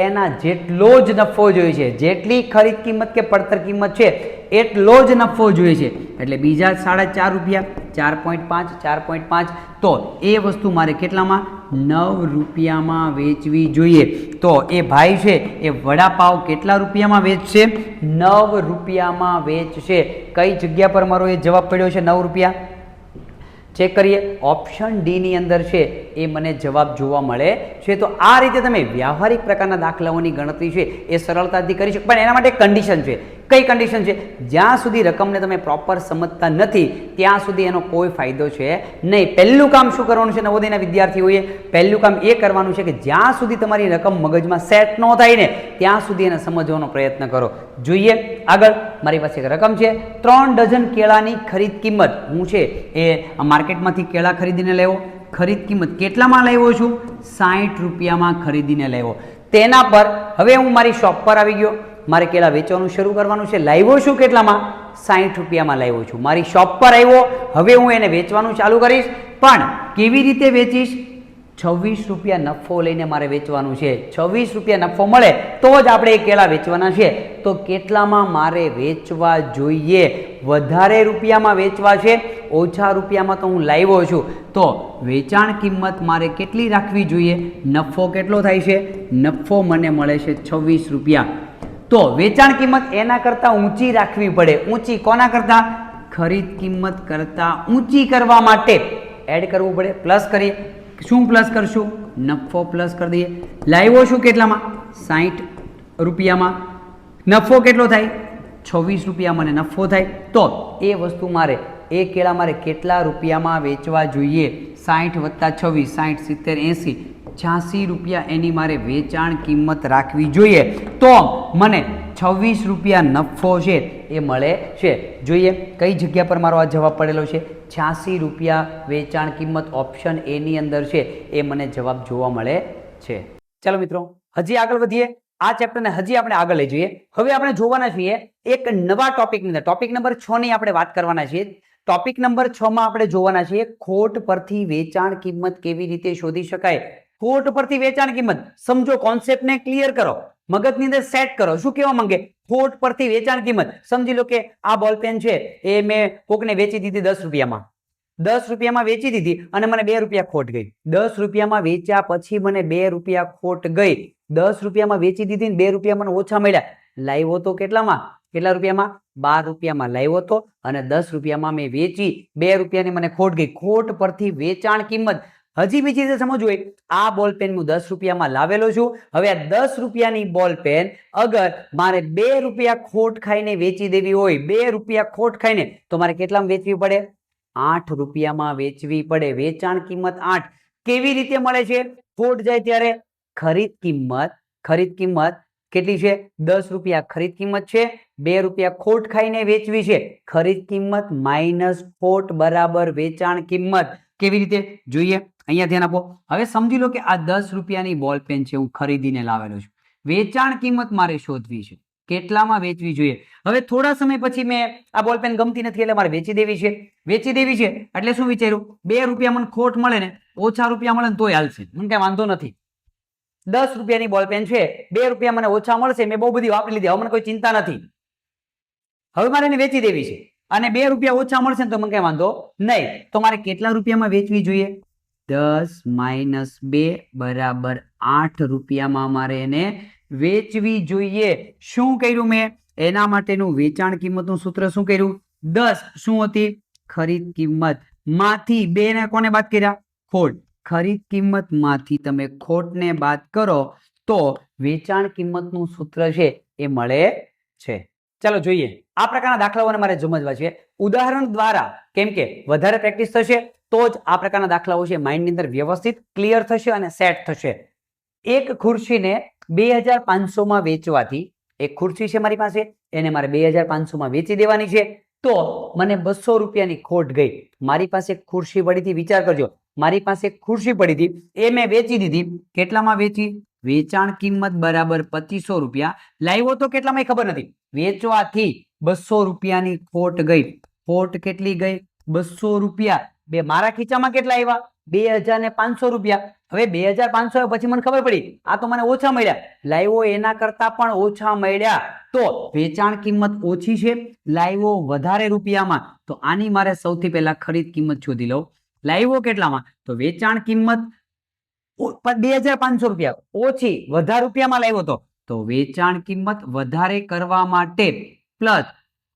A: એના જેટલો જ નફો જોઈએ છે. જેટલી ખરીદ કિંમત કે પડતર કિંમત છે એટલો જ નફો જોઈએ છે. એટલે બીજા 4.5 રૂપિયા, 4.5. તો એ વસ્તુ મારે કેટલામાં? 9 રૂપિયામાં વેચવી જોઈએ. તો એ ભાઈ છે એ વડાપાવ કેટલા રૂપિયામાં વેચશે? 9 રૂપિયામાં વેચશે. કઈ જગ્યા પર મારો એ જવાબ પડ્યો છે? 9 રૂપિયા. ચેક કરીએ. ઓપ્શન ડી ની અંદર છે એ મને જવાબ જોવા મળે છે. તો આ રીતે તમે વ્યવહારિક પ્રકારના દાખલાઓની ગણતરી છે એ સરળતાથી કરી શકો, પણ એના માટે કન્ડિશન છે. કઈ કન્ડિશન છે? જ્યાં સુધી રકમને તમે પ્રોપર સમજતા નથી ત્યાં સુધી એનો કોઈ ફાયદો છે નહીં. પહેલું કામ શું કરવાનું છે નવોદયના વિદ્યાર્થીઓએ? પહેલું કામ એ કરવાનું છે કે જ્યાં સુધી તમારી રકમ મગજમાં સેટ ન થાય ને ત્યાં સુધી એને સમજવાનો પ્રયત્ન કરો. જોઈએ આગળ. મારી પાસે એક રકમ છે. 3 ડઝન કેળાની ખરીદ કિંમત હું છે એ માર્કેટમાંથી કેળા ખરીદીને લેવો. ખરીદ કિંમત કેટલામાં લાવ્યો છું? 60 રૂપિયામાં ખરીદીને લેવો. તેના પર હવે હું મારી શોપ પર આવી ગયો, મારે કેળા વેચવાનું શરૂ કરવાનું છે. લાવ્યો છું કેટલામાં? 60 રૂપિયામાં લાવ્યો છું. મારી શોપ પર આવ્યો, હવે હું એને વેચવાનું ચાલુ કરીશ. પણ કેવી રીતે વેચીશ? 26 રૂપિયા નફો લઈને મારે વેચવાનું છે. 26 રૂપિયા નફો મળે તો જ આપણે એ કેળા વેચવાના છે. તો કેટલામાં મારે વેચવા જોઈએ? વધારે રૂપિયામાં વેચવા છે, ઓછા રૂપિયામાં તો હું લાવ્યો છું, તો વેચાણ કિંમત મારે કેટલી રાખવી જોઈએ? નફો કેટલો થાય છે? નફો મને મળે છે 26 રૂપિયા. તો વેચાણ કિંમત એના કરતાં ઊંચી રાખવી પડે. ઊંચી કોના કરતાં? ખરીદ કિંમત કરતાં ઊંચી કરવા માટે એડ કરવું પડે. પ્લસ કરીએ. શું પ્લસ કરશું? નફો પ્લસ કરી દઈએ. લાવ્યો છું કેટલામાં? 60 રૂપિયામાં. નફો કેટલો થાય? 26 રૂપિયા મને નફો થાય. તો એ વસ્તુ મારે એ કેળા મારે કેટલા રૂપિયામાં વેચવા જોઈએ? 60 + 26, 60, 70, 80, 86 રૂપિયા એની મારે વેચાણ કિંમત રાખવી જોઈએ. તો મને 26 રૂપિયા નફો છે એ મળે છે. જોઈએ કઈ જગ્યા પર મારો આ જવાબ પડેલો છે? 86 રૂપિયા વેચાણ કિંમત ઓપ્શન એ ની અંદર છે એ મને જવાબ જોવા મળે છે. ચાલો મિત્રો હજી આગળ વધીએ. આ ચેપ્ટરને હજી આપણે આગળ લઈ જઈએ. હવે આપણે જોવાના છીએ એક નવા ટોપિકની અંદર. ટોપિક નંબર 6 ની આપણે વાત કરવાના છીએ. ટોપિક નંબર 6 માં આપણે જોવાના છીએ ખોટ પરથી વેચાણ કિંમત કેવી રીતે શોધી શકાય. ખોટ પરથી વેચાણ કિંમત સમજો, કોન્સેપ્ટને ક્લિયર કરો, મગજની અંદર સેટ કરો. શું કહેવા માંગે? ખોટ પરથી વેચાણ કિંમત. સમજી લો કે આ બોલપેન છે એ મેં કોકને વેચી દીધી 10 રૂપિયામાં. 10 રૂપિયામાં વેચી દીધી અને મને 2 રૂપિયા ખોટ ગઈ. 10 રૂપિયામાં વેચ્યા પછી મને 2 રૂપિયા ખોટ ગઈ. 10 રૂપિયામાં વેચી દીધી ને 2 રૂપિયા મને ઓછા મળ્યા. લાવ્યો તો કેટલામાં? કેટલા રૂપિયામાં? 12 રૂપિયામાં લાવ્યો તો અને 10 રૂપિયામાં મેં વેચી. 2 રૂપિયાની મને ખોટ ગઈ. ખોટ પરથી વેચાણ કિંમત. હજી બીજી રીતે સમજવું હોય, આ બોલપેન હું 10 રૂપિયામાં લાવેલો છું. હવે આ 10 રૂપિયાની બોલપેન અગર મારે 2 રૂપિયા ખોટ ખાઈને વેચી દેવી હોય, 2 રૂપિયા ખોટ ખાઈને, તો મારે કેટલામાં વેચવી પડે? 8 રૂપિયામાં વેચવી પડે. વેચાણ કિંમત 8. કેવી રીતે મળે છે? ખોટ જાય ત્યારે ખરીદ કિંમત કેટલી છે? 10 રૂપિયા ખરીદ કિંમત છે. 2 રૂપિયા ખોટ ખાઈને વેચવી છે. ખરીદ કિંમત માઇનસ ખોટ બરાબર વેચાણ કિંમત. કેવી રીતે? જોઈએ અહીંયા ધ્યાન આપો. હવે સમજી લો કે આ 10 રૂપિયાની બોલપેન છે, હું ખરીદીને લાવેલો છું. વેચાણ કિંમત મારે શોધવી છે. કેટલામાં વેચવી જોઈએ? હવે થોડા સમય પછી મેં આ બોલપેન ગમતી નથી એટલે મારે વેચી દેવી છે. એટલે શું વિચાર્યું? 2 રૂપિયા મને ખોટ મળે ને ઓછા રૂપિયા મળે ને તોય હાલશે, મને કઈ વાંધો નથી. 10 રૂપિયાની બોલપેન છે, 2 રૂપિયા મને ઓછા મળશે, મેં બહુ બધી વાપરી લીધી, હવે મને કોઈ ચિંતા નથી. હવે મારે એને વેચી દેવી છે અને 2 રૂપિયા ઓછા મળશે ને તો મને કઈ વાંધો નહીં. તો મારે કેટલા રૂપિયામાં વેચવી જોઈએ? 10 - 2 = 8 રૂપિયામાં મારે એને વેચવી જોઈએ. શું કર્યું મેં? એના માટેનું વેચાણ કિંમતનું સૂત્ર શું કર્યું? 10 શું હતી? ખરીદ કિંમત માંથી 2 ને કોને બાદ કર્યા? ખોટ. ખરીદ કિંમત માંથી તમે ખોટને બાદ કરો તો વેચાણ કિંમતનું સૂત્ર છે એ મળે છે. ચાલો જોઈએ. આ પ્રકારના દાખલાઓને મારે સમજવા છે ઉદાહરણ દ્વારા, કેમ કે વધારે પ્રેક્ટિસ થશે તો જ આ પ્રકારના દાખલાઓ છે માઇન્ડની અંદર વ્યવસ્થિત ક્લિયર થશે અને સેટ થશે. એક ખુરશીને 2500 માં વેચવાથી, એક ખુરશી છે મારી પાસે, એને મારે 2500 માં વેચી દેવાની છે. તો મને 200 રૂપિયાની ખોટ ગઈ. મારી પાસે ખુરશી પડી હતી. વિચાર કરજો, મારી પાસે ખુરશી પડી હતી, એ મેં વેચી દીધી. કેટલામાં વેચી? વેચાણ કિંમત બરાબર 2500 રૂપિયા. લાવ્યો તો કેટલામાં ખબર નથી. વેચવાથી 200 રૂપિયાની ખોટ ગઈ. ખોટ કેટલી ગઈ? 200 રૂપિયા. બે મારા ખીચામાં કેટલા આવ્યા? 2500 રૂપિયા. હવે 2500 આવ્યા પછી મને ખબર પડી આ તો મને ઓછા મળ્યા. લાવ્યો એના કરતા પણ ઓછા મળ્યા. તો વેચાણ કિંમત ઓછી છે, લાવ્યો વધારે રૂપિયામાં. તો આની મારે સૌથી પહેલા ખરીદ કિંમત શોધી લઉં. લાવ્યો કેટલામાં? તો વેચાણ કિંમત 2500 રૂપિયા ઓછી, વધારે રૂપિયામાં લાવ્યો તો વેચાણ કિંમત વધારે કરવા માટે પ્લસ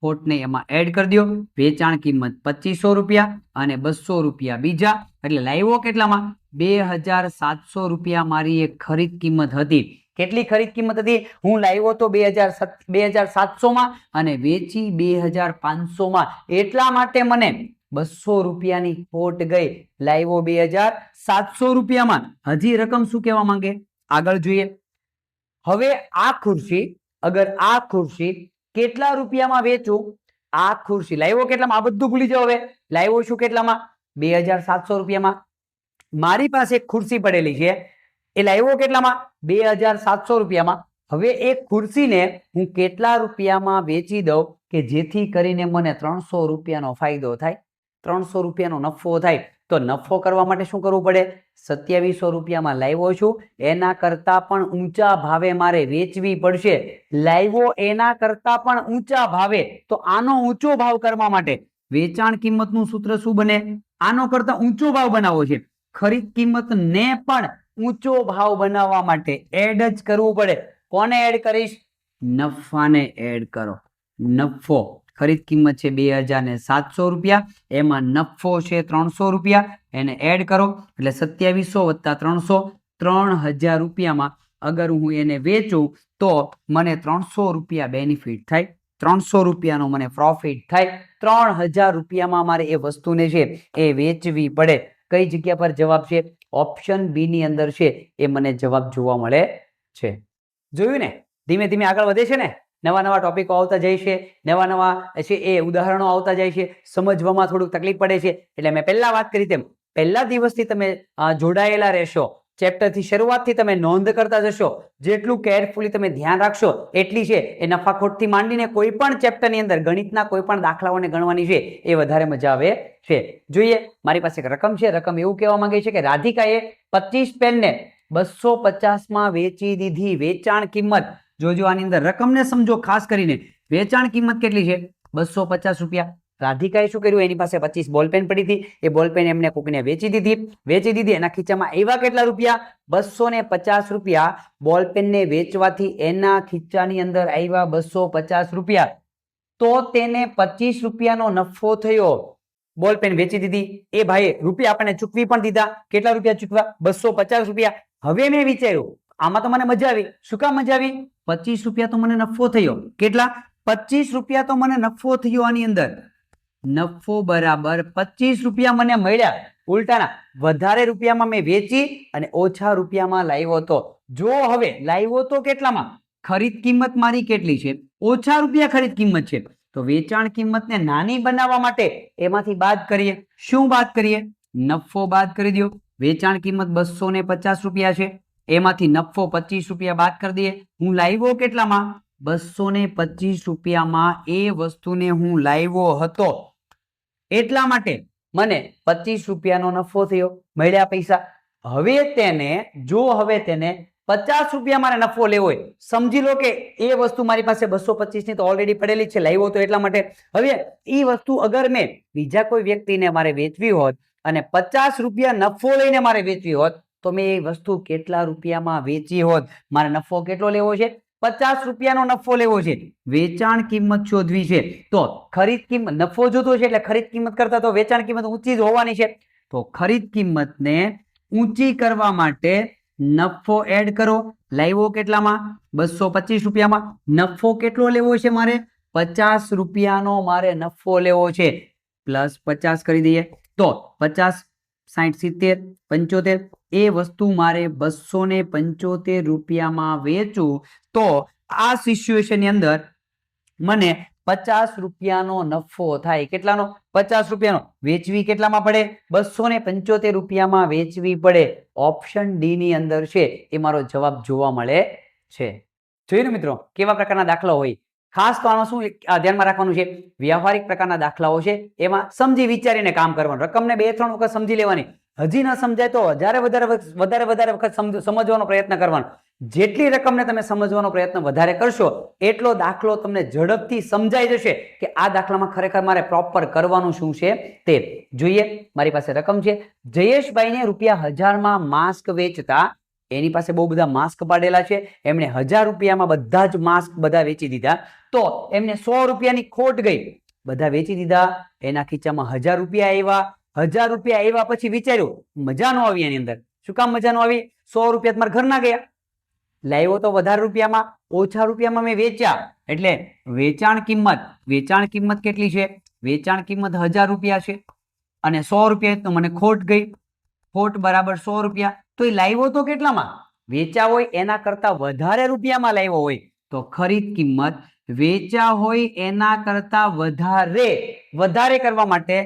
A: ખોટને એમાં એડ કરી દો. વેચાણ કિંમત 2500 રૂપિયા અને 200 રૂપિયા બીજા, એટલે લાવ્યો કેટલામાં? 2700 રૂપિયા મારી એક ખરીદ કિંમત હતી. કેટલી ખરીદ કિંમત હતી? હું લાવ્યો તો 2700 માં અને વેચી 2500 માં. એટલા માટે મને 200 રૂપિયાની ખોટ ગઈ. લાવ્યો 2700 રૂપિયામાં. હજી રકમ શું કહેવા માંગે? આગળ જોઈએ. હવે આ ખુરશી, અગર આ ખુરશી કેટલા રૂપિયામાં વેચું? આ ખુરશી લાવ્યો કેટલામાં? આ બધું ભૂલી જાઓ. હવે લાવ્યો છું કેટલામાં? 2700 રૂપિયામાં. મારી પાસે એક ખુરશી પડેલી છે, એ લાવ્યો કેટલામાં? 2700 રૂપિયામાં. હવે એક ખુરશીને હું કેટલા રૂપિયામાં વેચી દઉં કે જેથી કરીને મને 300 રૂપિયાનો ફાયદો થાય, 300 રૂપિયાનો નફો થાય. તો નફો કરવા માટે શું કરવું પડે? 2700 રૂપિયામાં લાવ્યો છું, એના કરતા પણ ઊંચા ભાવે મારે વેચવી પડશે. લાવ્યો એના કરતા પણ ઊંચા ભાવે, તો આનો ઊંચો ભાવ કરવા માટે વેચાણ કિંમતનું સૂત્ર શું બને? આનો કરતા ઊંચો ભાવ બનાવવો છે. ખરીદ કિંમતને પણ ઊંચો ભાવ બનાવવા માટે એડ જ કરવું પડે. કોને એડ કરીશ? નફાને એડ કરો. નફો ખરીદ કિંમત છે 2700 રૂપિયા, એમાં નફો છે 300 રૂપિયા, એને એડ કરો એટલે 2700 + 300 3000 રૂપિયામાં અગર હું એને વેચું તો મને 300 રૂપિયા બેનિફિટ થાય, 300 રૂપિયાનો મને પ્રોફિટ થાય. 3000 રૂપિયામાં મારે એ વસ્તુને છે એ વેચવી પડે. કઈ જગ્યા પર જવાબ છે? ઓપ્શન બી ની અંદર છે એ મને જવાબ જોવા મળે છે. જોયું ને? ધીમે ધીમે આગળ વધે છે ને, નવા નવા ટોપિકો આવતા જાય છે, નવા નવા છે એ ઉદાહરણો આવતા જાય છે, સમજવામાં થોડુંક તકલીફ પડે છે. એટલે મેં પહેલા વાત કરી તેમ પહેલા દિવસથી તમે જોડાયેલા રહેશો, ચેપ્ટરથી શરૂઆતથી તમે નોંધ કરતા જશો, જેટલું કેરફુલી તમે ધ્યાન રાખશો એટલી છે એ નફાખોટથી માંડીને કોઈ પણ ચેપ્ટરની અંદર ગણિતના કોઈ પણ દાખલાઓને ગણવાની છે એ વધારે મજા આવે છે. જોઈએ, મારી પાસે એક રકમ છે. રકમ એવું કહેવા માંગે છે કે રાધિકાએ 25 પેનને 250માં વેચી દીધી. વેચાણ કિંમત જોજો, આની અંદર રકમને સમજો. ખાસ કરીને વેચાણ કિંમત કેટલી છે? 250 રૂપિયા. રાધિકાએ શું કર્યું? એની પાસે 25 બોલપેન પડી હતી, એ બોલપેન એમને કોકને વેચી દીધી. એના ખીચામાં એવા કેટલા રૂપિયા? 250 રૂપિયા. બોલપેનને વેચવાથી એના ખીચાની અંદર આવ્યા 250 રૂપિયા. તો તેને 25 રૂપિયાનો નફો થયો. બોલપેન વેચી દીધી, એ ભાઈ રૂપિયા આપણને ચૂકવી પણ દીધા. કેટલા રૂપિયા ચૂકવા? 250 રૂપિયા. હવે મેં વિચાર્યું આમાં તો મને મજા આવી. શું કામ મજા આવી? 25 રૂપિયા તો મને નફો થયો. કેટલા? 25 રૂપિયા તો મને નફો થયો. આની અંદર નફો બરાબર 25 રૂપિયા મને મળ્યા. ઉલટાના વધારે રૂપિયામાં મેં વેચી અને ઓછા રૂપિયામાં લાવ્યો હતો. જો હવે લાવ્યો તો કેટલામાં? ખરીદ કિંમત મારી કેટલી છે? ઓછા રૂપિયા ખરીદ કિંમત છે. તો વેચાણ કિંમતને નાની બનાવવા માટે એમાંથી બાદ કરીએ. શું બાદ કરીએ? નફો બાદ કરી દો. વેચાણ કિંમત 250 રૂપિયા છે, એમાંથી નફો 25 રૂપિયા બાદ કરી દઈએ. હું લાવ્યો કેટલામાં? 225 રૂપિયામાં એ વસ્તુને હું લાવ્યો હતો. એટલા માટે મને 25 રૂપિયાનો નફો થયો, મળ્યા પૈસા. હવે તેને 50 રૂપિયા મારે નફો લેવો હોય, સમજી લો કે એ વસ્તુ મારી પાસે 225 ની તો ઓલરેડી પડેલી છે, લાવ્યો તો એટલા માટે. હવે એ વસ્તુ અગર મેં બીજા કોઈ વ્યક્તિને મારે વેચવી હોત અને 50 રૂપિયા નફો લઈને મારે વેચવી હોત તો મેં એ વસ્તુ કેટલા રૂપિયામાં વેચી હોત? મારે નફો કેટલો લેવો છે? 50 રૂપિયાનો નફો લેવો છે. વેચાણ કિંમત શોધવી છે. તો ખરીદ કિંમત, નફો જોતો છે એટલે ખરીદ કિંમત કરતા તો વેચાણ કિંમત ઊંચી જ હોવાની છે. તો ખરીદ કિંમતને ઊંચી કરવા માટે નફો એડ કરો. લાવ્યો કેટલામાં? 225 રૂપિયામાં. નફો કેટલો લેવો છે મારે? 50 રૂપિયાનો મારે નફો લેવો છે. પ્લસ 50 કરી દઈએ તો 50 60 70 75 એ વસ્તુ મારે 275 રૂપિયામાં વેચું તો આ સિચ્યુએશનની અંદર મને 50 રૂપિયાનો નફો થાય. કેટલાનો? 50 રૂપિયાનો. વેચવી કેટલામાં પડે? 275 રૂપિયામાં વેચવી પડે. ઓપ્શન ડી ની અંદર છે એ મારો જવાબ જોવા મળે છે. જોયું ને મિત્રો કેવા પ્રકારના દાખલા હોય? ખાસ તો આમાં શું ધ્યાનમાં રાખવાનું છે? વ્યવહારિક પ્રકારના દાખલાઓ છે એમાં સમજી વિચારીને કામ કરવાનું. રકમને 2-3 વખત સમજી લેવાની. હજી ન સમજાય તો વધારે વખત સમજવાનો પ્રયત્ન કરવાનો. જેટલી રકમને તમે સમજવાનો પ્રયત્ન વધારે કરશો એટલો દાખલો તમને ઝડપથી સમજાઈ જશે કે આ દાખલામાં ખરેખર મારે પ્રોપર કરવાનું શું છે તે. જોઈએ, મારી પાસે રકમ છે. જયેશભાઈને ₹1000માં માસ્ક વેચતા, એની પાસે બહુ બધા માસ્ક પાડેલા છે, એમણે 1000 રૂપિયામાં બધા જ માસ્ક બધા વેચી દીધા. તો એમને 100 રૂપિયાની ખોટ ગઈ. બધા વેચી દીધા, એના ખીચામાં 1000 રૂપિયા આવ્યા. 1000 રૂપિયા આવ્યા પછી વિચાર્યું મજા ન આવી એની અંદર. શું કામ મજા ન આવી? 100 રૂપિયા તમારા ઘરના ગયા. લાવ્યો તો વધારે રૂપિયામાં, ઓછા રૂપિયામાં મેં વેચ્યા. એટલે વેચાણ કિંમત કેટલી છે? વેચાણ કિંમત 1000 રૂપિયા છે અને 100 રૂપિયા તો મને ખોટ ગઈ. ખોટ બરાબર 100 રૂપિયા. તો એ લાવ્યો તો કેટલામાં? વેચા હોય એના કરતા વધારે રૂપિયામાં લાવ્યો હોય તો ખરીદ કિંમત વેચા હોય એના કરતા વધારે કરવા માટે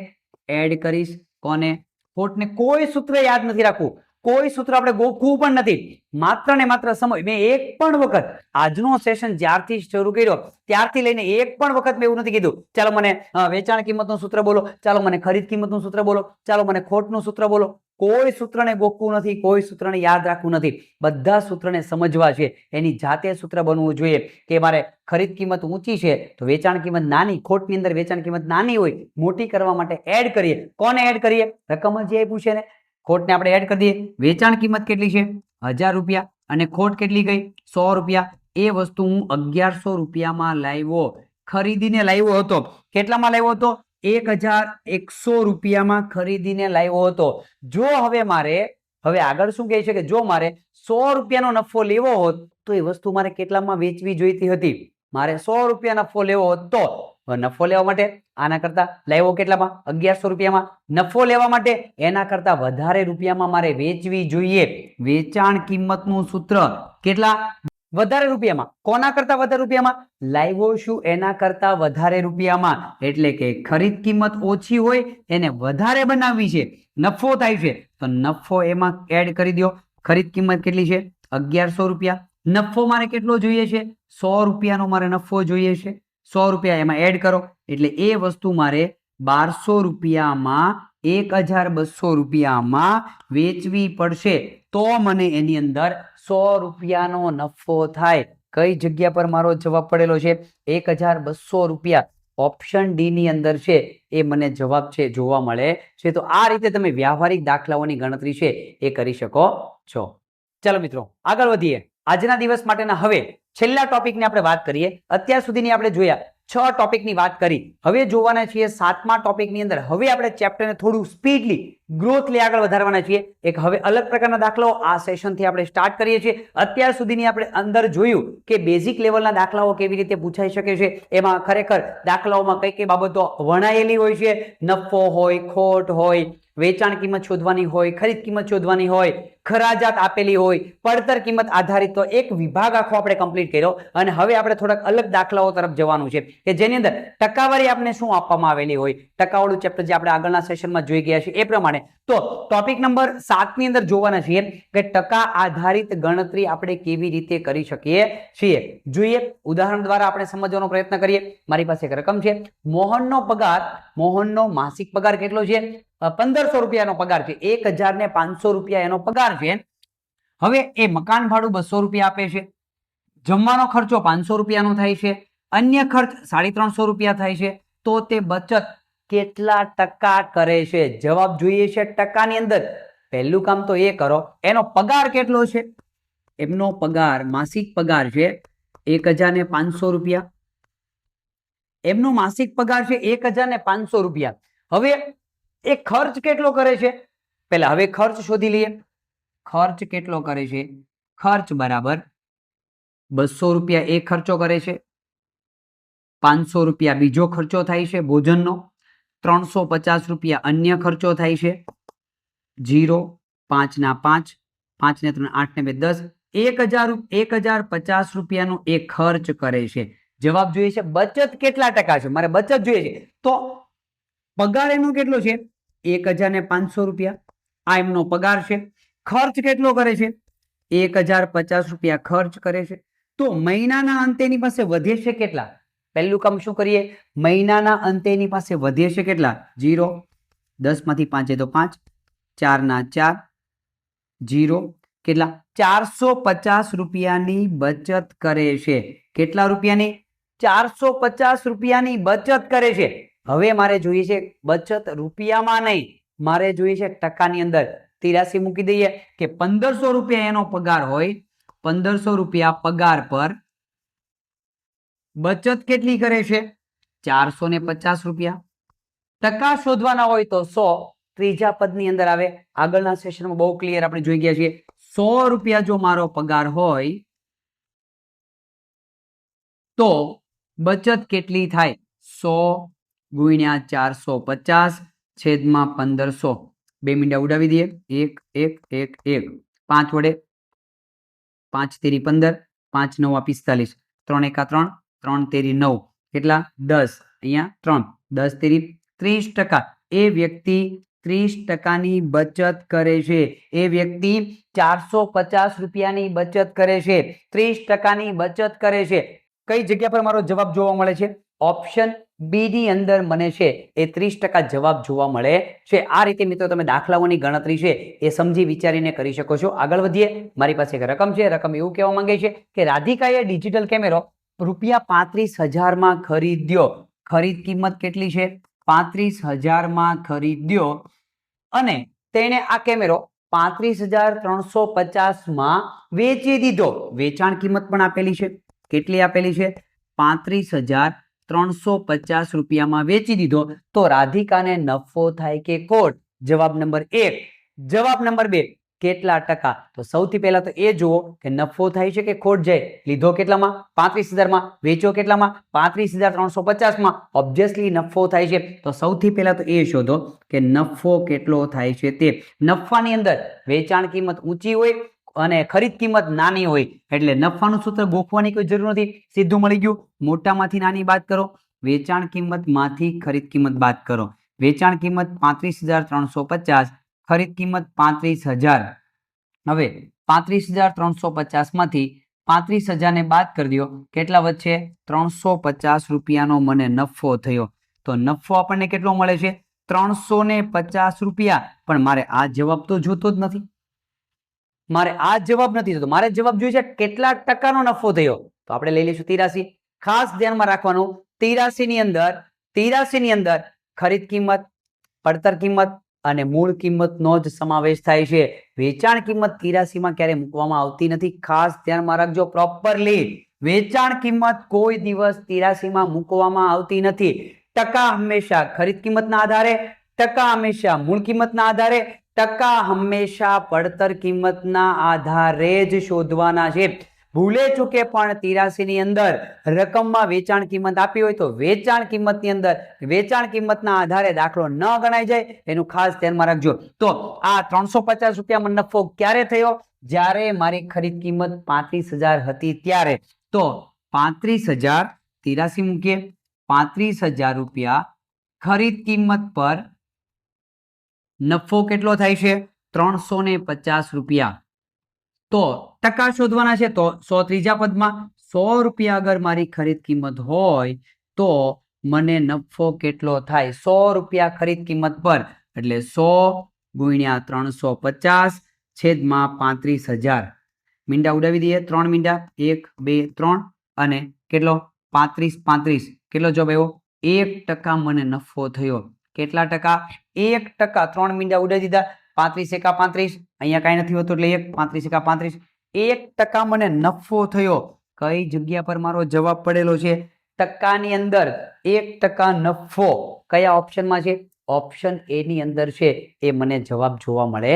A: એડ કરીશ. કોને? ખોટને. કોઈ સૂત્ર યાદ નથી રાખવું, કોઈ સૂત્ર આપણે ગોખવું પણ નથી. માત્ર ને માત્ર સમય. મેં એક પણ વખત આજનો સેશન જ્યારથી શરૂ કર્યો ત્યારથી લઈને એક પણ વખત મેં એવું નથી કીધું ચાલો મને વેચાણ કિંમતનું સૂત્ર બોલો, ચાલો મને ખરીદ કિંમતનું સૂત્ર બોલો, ચાલો મને ખોટનું સૂત્ર બોલો. કોઈ સૂત્રને ગોખવું નથી, કોઈ સૂત્રને યાદ રાખવું નથી, બધા સૂત્રને સમજવા છે. એની જાતે સૂત્ર બનવું જોઈએ કે મારે ખરીદ કિંમત ઊંચી છે તો વેચાણ કિંમત નાની, ખોટની અંદર વેચાણ કિંમત નાની હોય, મોટી કરવા માટે એડ કરીએ. કોને એડ કરીએ? રકમ જે આપ્યું છે ને, ખોટને આપણે એડ કરી દઈએ. વેચાણ કિંમત કેટલી છે? 1000 રૂપિયા અને ખોટ કેટલી ગઈ? 100 રૂપિયા. એ વસ્તુ હું 1100 રૂપિયામાં લાવ્યો, ખરીદીને લાવ્યો હતો. કેટલામાં લાવ્યો હતો? 1100 રૂપિયામાં ખરીદીને લાવ્યો હતો. જો હવે આગળ શું કહે છે કે જો મારે 100 રૂપિયાનો નફો લેવો હોત તો એ વસ્તુ મારે કેટલામાં વેચવી જોઈતી હતી? મારે 100 રૂપિયા નફો લેવો હોત તો નફો લેવા માટે આના કરતા લાવ્યો કેટલામાં? 1100 રૂપિયામાં. નફો લેવા માટે એના કરતા વધારે રૂપિયામાં મારે વેચવી જોઈએ. વેચાણ કિંમતનું સૂત્ર કેટલા? વધારે રૂપિયામાં. કોના કરતા વધારે રૂપિયામાં? લાવ્યો શું એના કરતા વધારે રૂપિયામાં. એટલે કે ખરીદ કિંમત ઓછી હોય એને વધારે બનાવવી છે, નફો થાય છે તો નફો એમાં એડ કરી દો. ખરીદ કિંમત કેટલી છે? 1100 રૂપિયા. નફો મારે કેટલો જોઈએ છે? 100 રૂપિયાનો મારે નફો જોઈએ છે. 100 રૂપિયા એમાં એડ કરો એટલે એ વસ્તુ મારે 1200 રૂપિયામાં 1200 રૂપિયામાં વેચવી પડશે તો મને એની અંદર 100 રૂપિયાનો નફો થાય. કઈ જગ્યા પર મારો જવાબ પડેલો છે? 1200 રૂપિયા. ઓપ્શન ડી ની અંદર છે એ મને જવાબ છે જોવા મળે છે. તો આ રીતે તમે વ્યવહારિક દાખલાઓની ગણતરી છે એ કરી શકો છો. ચાલો મિત્રો આગળ વધીએ. આજના દિવસ માટેના હવે છેલ્લા ટોપિકની આપણે વાત કરીએ. અત્યાર સુધીની આપણે જોયા 6 ટોપિકની વાત કરી. હવે જોવાના છીએ 7મા ટોપિકની અંદર. હવે આપણે ચેપ્ટરને થોડું સ્પીડલી ગ્રોથલી આગળ વધારવાના છીએ. એક હવે અલગ પ્રકારના દાખલાઓ આ સેશનથી આપણે સ્ટાર્ટ કરીએ છીએ. અત્યાર સુધીની આપણે અંદર જોયું કે બેઝિક લેવલના દાખલાઓ કેવી રીતે પૂછાઈ શકે છે. એમાં ખરેખર દાખલાઓમાં કઈ કઈ બાબતો વણાયેલી હોય છે. નફો હોય, ખોટ હોય, વેચાણ કિંમત શોધવાની હોય, ખરીદ કિંમત શોધવાની હોય, ખરાજાત આપેલી હોય, પડતર કિંમત આધારિત. તો એક વિભાગ આખો આપણે કમ્પ્લીટ કર્યો અને હવે આપણે થોડાક અલગ દાખલાઓ તરફ જવાનું છે કે જેની અંદર ટકાવારી આપણે શું આપવામાં આવેલી હોય. ટકાવાળું ચેપ્ટર જે આપણે આગળના સેશનમાં જોઈ ગયા છે એ પ્રમાણે. તો ટોપિક નંબર 7 ની અંદર જોવાના છીએ કે ટકા આધારિત ગણતરી આપણે કેવી રીતે કરી શકીએ છીએ. જોઈએ ઉદાહરણ દ્વારા આપણે સમજવાનો પ્રયત્ન કરીએ. મારી પાસે એક રકમ છે. મોહનનો માસિક પગાર કેટલો છે? 1500 રૂપિયાનો પગાર છે. 1500 રૂપિયા એનો પગાર છે. હવે એ મકાન ભાડું 200 રૂપિયા આપે છે. જમવાનો ખર્ચો 500 રૂપિયાનો થાય છે. અન્ય ખર્ચ 350 રૂપિયા થાય છે. તો તે બચત કેટલા ટકા કરે છે? જવાબ જોઈએ છે ટકાની અંદર. પહેલું કામ તો એ કરો, એનો પગાર કેટલો છે? એમનો પગાર માસિક પગાર છે 1500 રૂપિયા. એમનો માસિક પગાર છે 1500 રૂપિયા. હવે એ ખર્ચ કેટલો કરે છે? પહેલા હવે ખર્ચ શોધી લઈએ. ખર્ચ કેટલો કરે છે? ખર્ચ બરાબર 200 રૂપિયા એ ખર્ચો કરે છે. 500 રૂપિયા બીજો ખર્ચો થાય છે ભોજનનો. 350 રૂપિયા અન્ય ખર્ચો થાય છે. 0 5 ના 5 5 ને 3 8 ને 2 10 1050 રૂપિયાનો એ ખર્ચ કરે છે. જવાબ જોઈએ છે બચત કેટલા ટકા છે? મારે બચત જોઈએ છે. તો પગાર એનો કેટલો છે? 1500 રૂપિયા. આ એમનો પગાર છે. ખર્ચ કેટલો કરે છે? 1050 રૂપિયા ખર્ચ કરે છે. તો મહિનાના અંતે એની પાસે વધે છે કેટલા? પહેલું કામ શું કરીએ? મહિનાના અંતે એની પાસે વધે છે કેટલા? 0 10 માંથી 5 તો 5 4 ના 4 0 કેટલા? 450 રૂપિયાની બચત કરે છે. કેટલા રૂપિયાની? 450 રૂપિયાની બચત કરે છે. હવે મારે જોઈએ છે બચત રૂપિયામાં નહીં, મારે જોઈએ છે ટકાની અંદર. 83 મૂકી દઈએ કે 1500 રૂપિયા એનો પગાર હોય. 1500 રૂપિયા પગાર પર બચત કેટલી કરે છે? 450 રૂપિયા. ટકા શોધવાના હોય તો 100 ત્રીજા પદની અંદર આવે. આગળના સેશનમાં બહુ ક્લિયર આપણે જોઈ ગયા છીએ. 100 રૂપિયા જો મારો પગાર હોય તો બચત કેટલી થાય? 100 ગુણ્યા 450 છેદમાં 1500. 2 મીંડા ઉડાવી દઈએ. 1 1 1 1 5 વડે 5 તેરી 15 5 9 45 3 એકા 3 3 તેરી 9 કેટલા? 10. અહીંયા 3 10 તેરી 30%. એ વ્યક્તિ 30%ની બચત કરે છે. એ વ્યક્તિ 450 રૂપિયાની બચત કરે છે. 30%ની બચત કરે છે. કઈ જગ્યા પર મારો જવાબ જોવા મળે છે? ઓપ્શન બી ની અંદર મને છે એ 30% જવાબ જોવા મળે છે. આ રીતે મિત્રો તમે દાખલાઓની ગણતરી છે એ સમજી વિચારીને કરી શકો છો. આગળ વધીએ. મારી પાસે એક રકમ છે. રકમ એવું કહેવા માંગે છે કે રાધિકાએ ડિજિટલ કેમેરો ₹35,000 માં ખરીદ્યો. ખરીદ કિંમત કેટલી છે? 35,000 માં ખરીદ્યો અને તેણે આ કેમેરો 35,350 માં વેચી દીધો. વેચાણ કિંમત પણ આપેલી છે. કેટલી આપેલી છે? 35,350 રૂપિયામાં વેચી દીધો. તો રાધિકાને નફો થાય કે ખોટ? જવાબ નંબર 1. જવાબ નંબર 2, કેટલા ટકા? તો સૌથી પહેલા તો એ જુઓ કે નફો થાય છે કે ખોટ જાય. લીધો કેટલામાં? 35,000 માં. વેચ્યો કેટલામાં? 35,350 માં. ઓબ્વિયસલી નફો થાય છે. તો સૌથી પહેલા તો એ શોધો કે નફો કેટલો થાય છે તે. નફાની અંદર વેચાણ કિંમત ઊંચી હોય અને ખરીદ કિંમત નાની હોય એટલે નફાનું સૂત્ર ગોખવાની કોઈ જરૂર નથી. સીધું મળી ગયું. મોટામાંથી નાની બાદ કરો. વેચાણ કિંમતમાંથી ખરીદ કિંમત બાદ કરો. વેચાણ કિંમત 35,350, ખરીદ કિંમત 35,000. હવે 35,350 માંથી 35,000 ને બાદ કરી દો. કેટલા વધશે? 350 રૂપિયાનો મને નફો થયો. તો નફો આપણને કેટલો મળે છે? 350 રૂપિયા. પણ મારે આ જવાબ તો જોતો જ નથી. મારે આ જવાબ નથી જોતો. મારે જવાબ જોઈએ છે કેટલા ટકાનો નફો થયો. તો આપણે લઈ લઈશું 83. ખાસ ધ્યાનમાં રાખવાનું 83 ની અંદર ખરીદ કિંમત, પડતર કિંમત અને મૂળ કિંમતનો જ સમાવેશ થાય છે. વેચાણ કિંમત 83 માં ક્યારે મૂકવામાં આવતી નથી. ખાસ ધ્યાનમાં રાખજો પ્રોપરલી. વેચાણ કિંમત કોઈ દિવસ 83 માં મૂકવામાં આવતી નથી. ટકા હંમેશા ખરીદ કિંમતના આધારે, ટકા હંમેશા મૂળ કિંમતના આધારે, ટકા હંમેશા પડતર કિંમતના આધારે જ શોધવાના છે. ભૂલે ચૂકે પણ 83 ની અંદર રકમમાં વેચાણ કિંમત આપી હોય તો વેચાણ કિંમતની અંદર વેચાણ કિંમતના આધારે દાખલો ન ગણાઈ જાય એનું ખાસ ધ્યાનમાં રાખજો. તો આ 350 રૂપિયામાં નફો ક્યારે થયો? જ્યારે મારી ખરીદ કિંમત 35,000 હતી ત્યારે. તો 35,000 83 મૂકીએ. 35,000 રૂપિયા ખરીદ કિંમત પર નફો કેટલો થાય છે? 350 રૂપિયા. તો ટકા શોધવાના છે. તો 100 ત્રીજા પદમાં 100 રૂપિયા અગર મારી ખરીદ કિંમત હોય તો મને નફો કેટલો થાય? 100 રૂપિયા ખરીદ કિંમત પર એટલે 100 ગુણ્યા 350 છેદમાં 35,000. મીંડા ઉડાવી દઈએ. 3 મીંડા 1 2 3 અને કેટલો? 35. કેટલો જવાબ આવ્યો? 1% મને નફો થયો. કેટલા ટકા? 1%. 3 મીંડા ઉડાવી દીધા. 35 એકા 35. અહીંયા કાંઈ નથી હોતું એટલે 35 એકા 35. 1% મને નફો થયો. કઈ જગ્યા પર મારો જવાબ પડેલો છે? ટકાની અંદર 1% નફો કયા ઓપ્શનમાં છે? ઓપ્શન એ ની અંદર છે. એ મને જવાબ જોવા મળે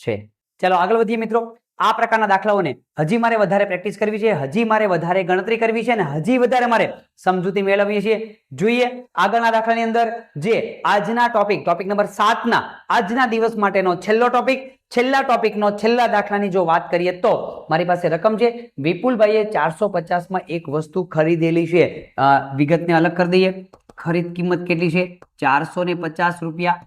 A: છે. ચાલો આગળ વધીએ મિત્રો. આ પ્રકારના દાખલાઓને હજી મારે વધારે પ્રેક્ટિસ કરવી છે, હજી મારે વધારે ગણતરી કરવી છે અને હજી વધારે મારે સમજૂતી મેળવવી છે. જોઈએ આગળના દાખલાની અંદર જે આજના ટોપિક નંબર 7 ના આજના દિવસ માટેનો છેલ્લો ટોપિક, છેલ્લા ટોપિકનો છેલ્લા દાખલાની જો વાત કરીએ તો મારી પાસે રકમ છે. વિપુલભાઈએ 450 માં એક વસ્તુ ખરીદેલી છે. વિગતને અલગ કરી દઈએ. ખરીદ કિંમત કેટલી છે? 450 રૂપિયા.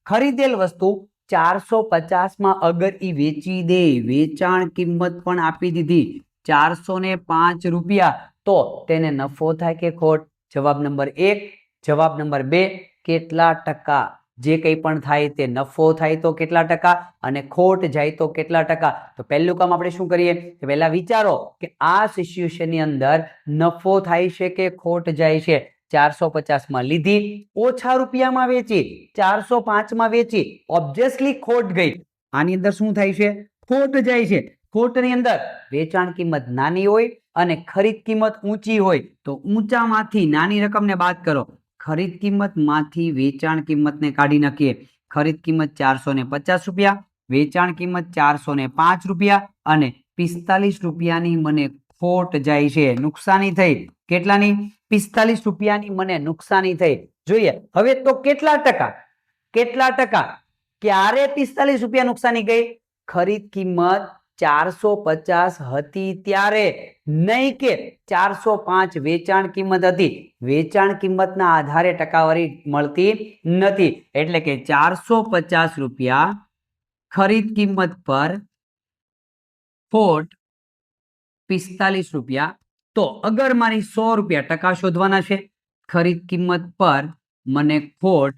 A: ખરીદેલ વસ્તુ 450 માં અગર ઈ વેચી દે, વેચાણ કિંમત પણ આપી દીધી 405 રૂપિયા, તો તેને નફો થાય કે ખોટ? જવાબ નંબર 1. જવાબ નંબર 2, કેટલા ટકા? જે કંઈ પણ થાય તે નફો થાય તો કેટલા ટકા અને ખોટ જાય તો કેટલા ટકા? તો પહેલું કામ આપણે શું કરીએ કે પહેલા વિચારો કે આ સિચ્યુએશનની અંદર નફો થાય છે કે ખોટ જાય છે? 450 માં લીધી, ઓછા રૂપિયામાં વેચી, 405 માં વેચી, ઓબ્વિયસલી ખોટ ગઈ. આની અંદર શું થાય છે? ખોટ જાય છે. ખોટની અંદર વેચાણ કિંમત નાની હોય અને ખરીદ કિંમત ઊંચી હોય તો ઊંચામાંથી નાની રકમને બાદ કરો. ખરીદ કિંમતમાંથી વેચાણ કિંમતને કાઢી નાખીએ. ખરીદ કિંમત 450 રૂપિયા, વેચાણ કિંમત 405 રૂપિયા અને 45 રૂપિયાની મને ખોટ જાય છે. નુકસાની થઈ. કેટલાની? 45 રૂપિયાની મને નુકસાની થઈ. જોઈએ હવે તો કેટલા ટકા? કેટલા ટકા? ક્યારે 45 રૂપિયા નુકસાની ગઈ? ખરીદ કિંમત 450 હતી ત્યારે, નહીં કે 405 વેચાણ કિંમત હતી. વેચાણ કિંમતના આધારે ટકાવારી મળતી નથી. એટલે કે 450 રૂપિયા ખરીદ કિંમત પર ખોટ 45 રૂપિયા. તો અગર મારી 100 રૂપિયા ટકા શોધવાના છે ખરીદ કિંમત પર મને ખોટ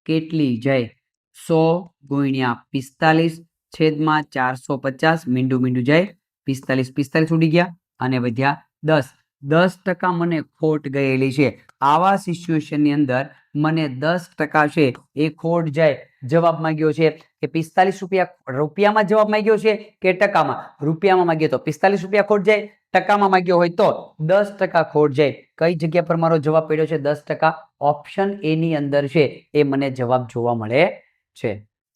A: કેટલી જાય? 100 × 45 છેદમાં 450 મીંડું જાય 45 ઉડી ગયા અને વધ્યા 10% મને ખોટ ગયેલી છે. આવા સિચ્યુએશનની અંદર મને 10% છે એ ખોટ જાય. જવાબ માંગ્યો છે કે 45 રૂપિયામાં જવાબ માંગ્યો છે કે ટકામાં? રૂપિયામાં માંગ્યો તો 45 રૂપિયા ખોટ જાય, ટકામાં માંગ્યો હોય તો 10% ખોટ જાય. કઈ જગ્યા પર મારો જવાબ પડ્યો છે 10%? ઓપ્શન એ ની અંદર છે એ મને જવાબ જોવા મળે છે.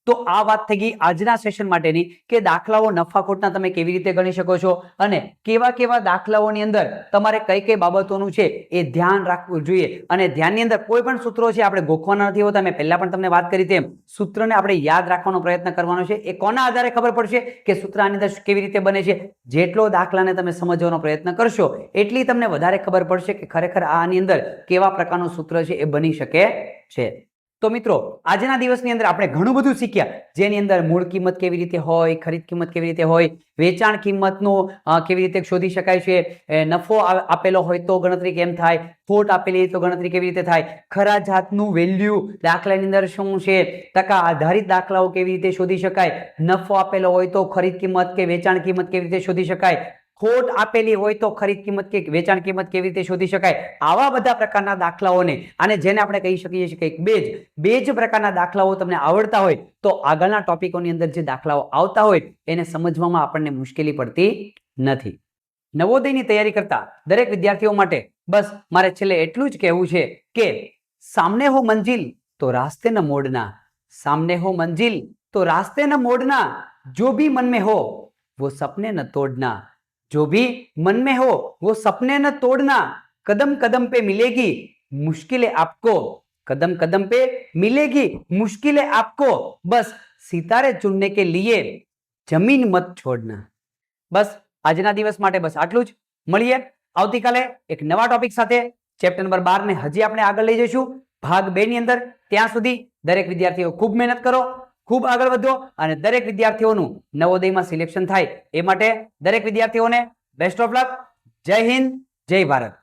A: તો આ વાત થઈ ગઈ આજના સેશન માટેની કે દાખલાઓ નફાખોટના તમે કેવી રીતે ગણી શકો છો અને કેવા કેવા દાખલાઓની અંદર તમારે કઈ કઈ બાબતોનું છે એ ધ્યાન રાખવું જોઈએ. અને ધ્યાનની અંદર કોઈ પણ સૂત્રો છે આપણે ગોખવાના નથી હોતા. મેં પહેલા પણ તમને વાત કરી તેમ સૂત્રને આપણે યાદ રાખવાનો પ્રયત્ન કરવાનો છે. એ કોના આધારે ખબર પડશે કે સૂત્ર આની અંદર કેવી રીતે બને છે? જેટલો દાખલાને તમે સમજવાનો પ્રયત્ન કરશો એટલી તમને વધારે ખબર પડશે કે ખરેખર આની અંદર કેવા પ્રકારનું સૂત્ર છે એ બની શકે છે. તો મિત્રો આજના દિવસની અંદર આપણે ઘણું બધું શીખ્યા, જેની અંદર મૂળ કિંમત કેવી રીતે હોય, ખરીદ કિંમત કેવી રીતે હોય, વેચાણ કિંમતનું કેવી રીતે શોધી શકાય છે, નફો આપેલો હોય તો ગણતરી કેમ થાય, ખોટ આપેલી હોય તો ગણતરી કેવી રીતે થાય, ખરા જાતનું વેલ્યુ દાખલાની અંદર શું છે, ટકા આધારિત દાખલાઓ કેવી રીતે શોધી શકાય, નફો આપેલો હોય તો ખરીદ કિંમત કે વેચાણ કિંમત કેવી રીતે શોધી શકાય, ખોટ આપેલી હોય તો ખરીદ કિંમત કે વેચાણ કિંમત કેવી રીતે શોધી શકાય. આવા બધા પ્રકારના દાખલાઓને અને જેને આપણે કહી શકીએ છીએ કે બેજ પ્રકારના દાખલાઓ તમને આવડતા હોય તો આગળના ટોપિકોની અંદર જે દાખલાઓ આવતા હોય એને સમજવામાં આપણને મુશ્કેલી પડતી નથી. નવોદયની તૈયારી કરતા દરેક વિદ્યાર્થીઓ માટે બસ મારે છેલ્લે એટલું જ કહેવું છે કે સામને હો મંજિલ તો રાસ્તે ન મોડના, सामने हो मंजिल तो रास्ते न मोड़ना, जो भी मन में हो वो सपने न तोड़ना, जो भी मन में हो वो सपने न तोड़ना, कदम कदम पे मिलेगी मुश्किलें आपको, कदम कदम पे मिलेगी मुश्किलें आपको, बस सितारे चुनने के लिए जमीन मत छोड़ना. बस આજના દિવસ માટે બસ આટલું જ. મળીએ આવતીકાલે એક નવા ટોપિક સાથે. ચેપ્ટર નંબર 12 ને હજી આપણે આગળ લઈ જઈશું ભાગ 2 ની અંદર. ત્યાં સુધી દરેક વિદ્યાર્થીઓ ખૂબ મહેનત કરો, ખૂબ આગળ વધો અને દરેક વિદ્યાર્થીઓનું નવોદયમાં સિલેક્શન થાય એ માટે દરેક વિદ્યાર્થીઓને બેસ્ટ ઓફ લક. જય હિન્દ, જય ભારત.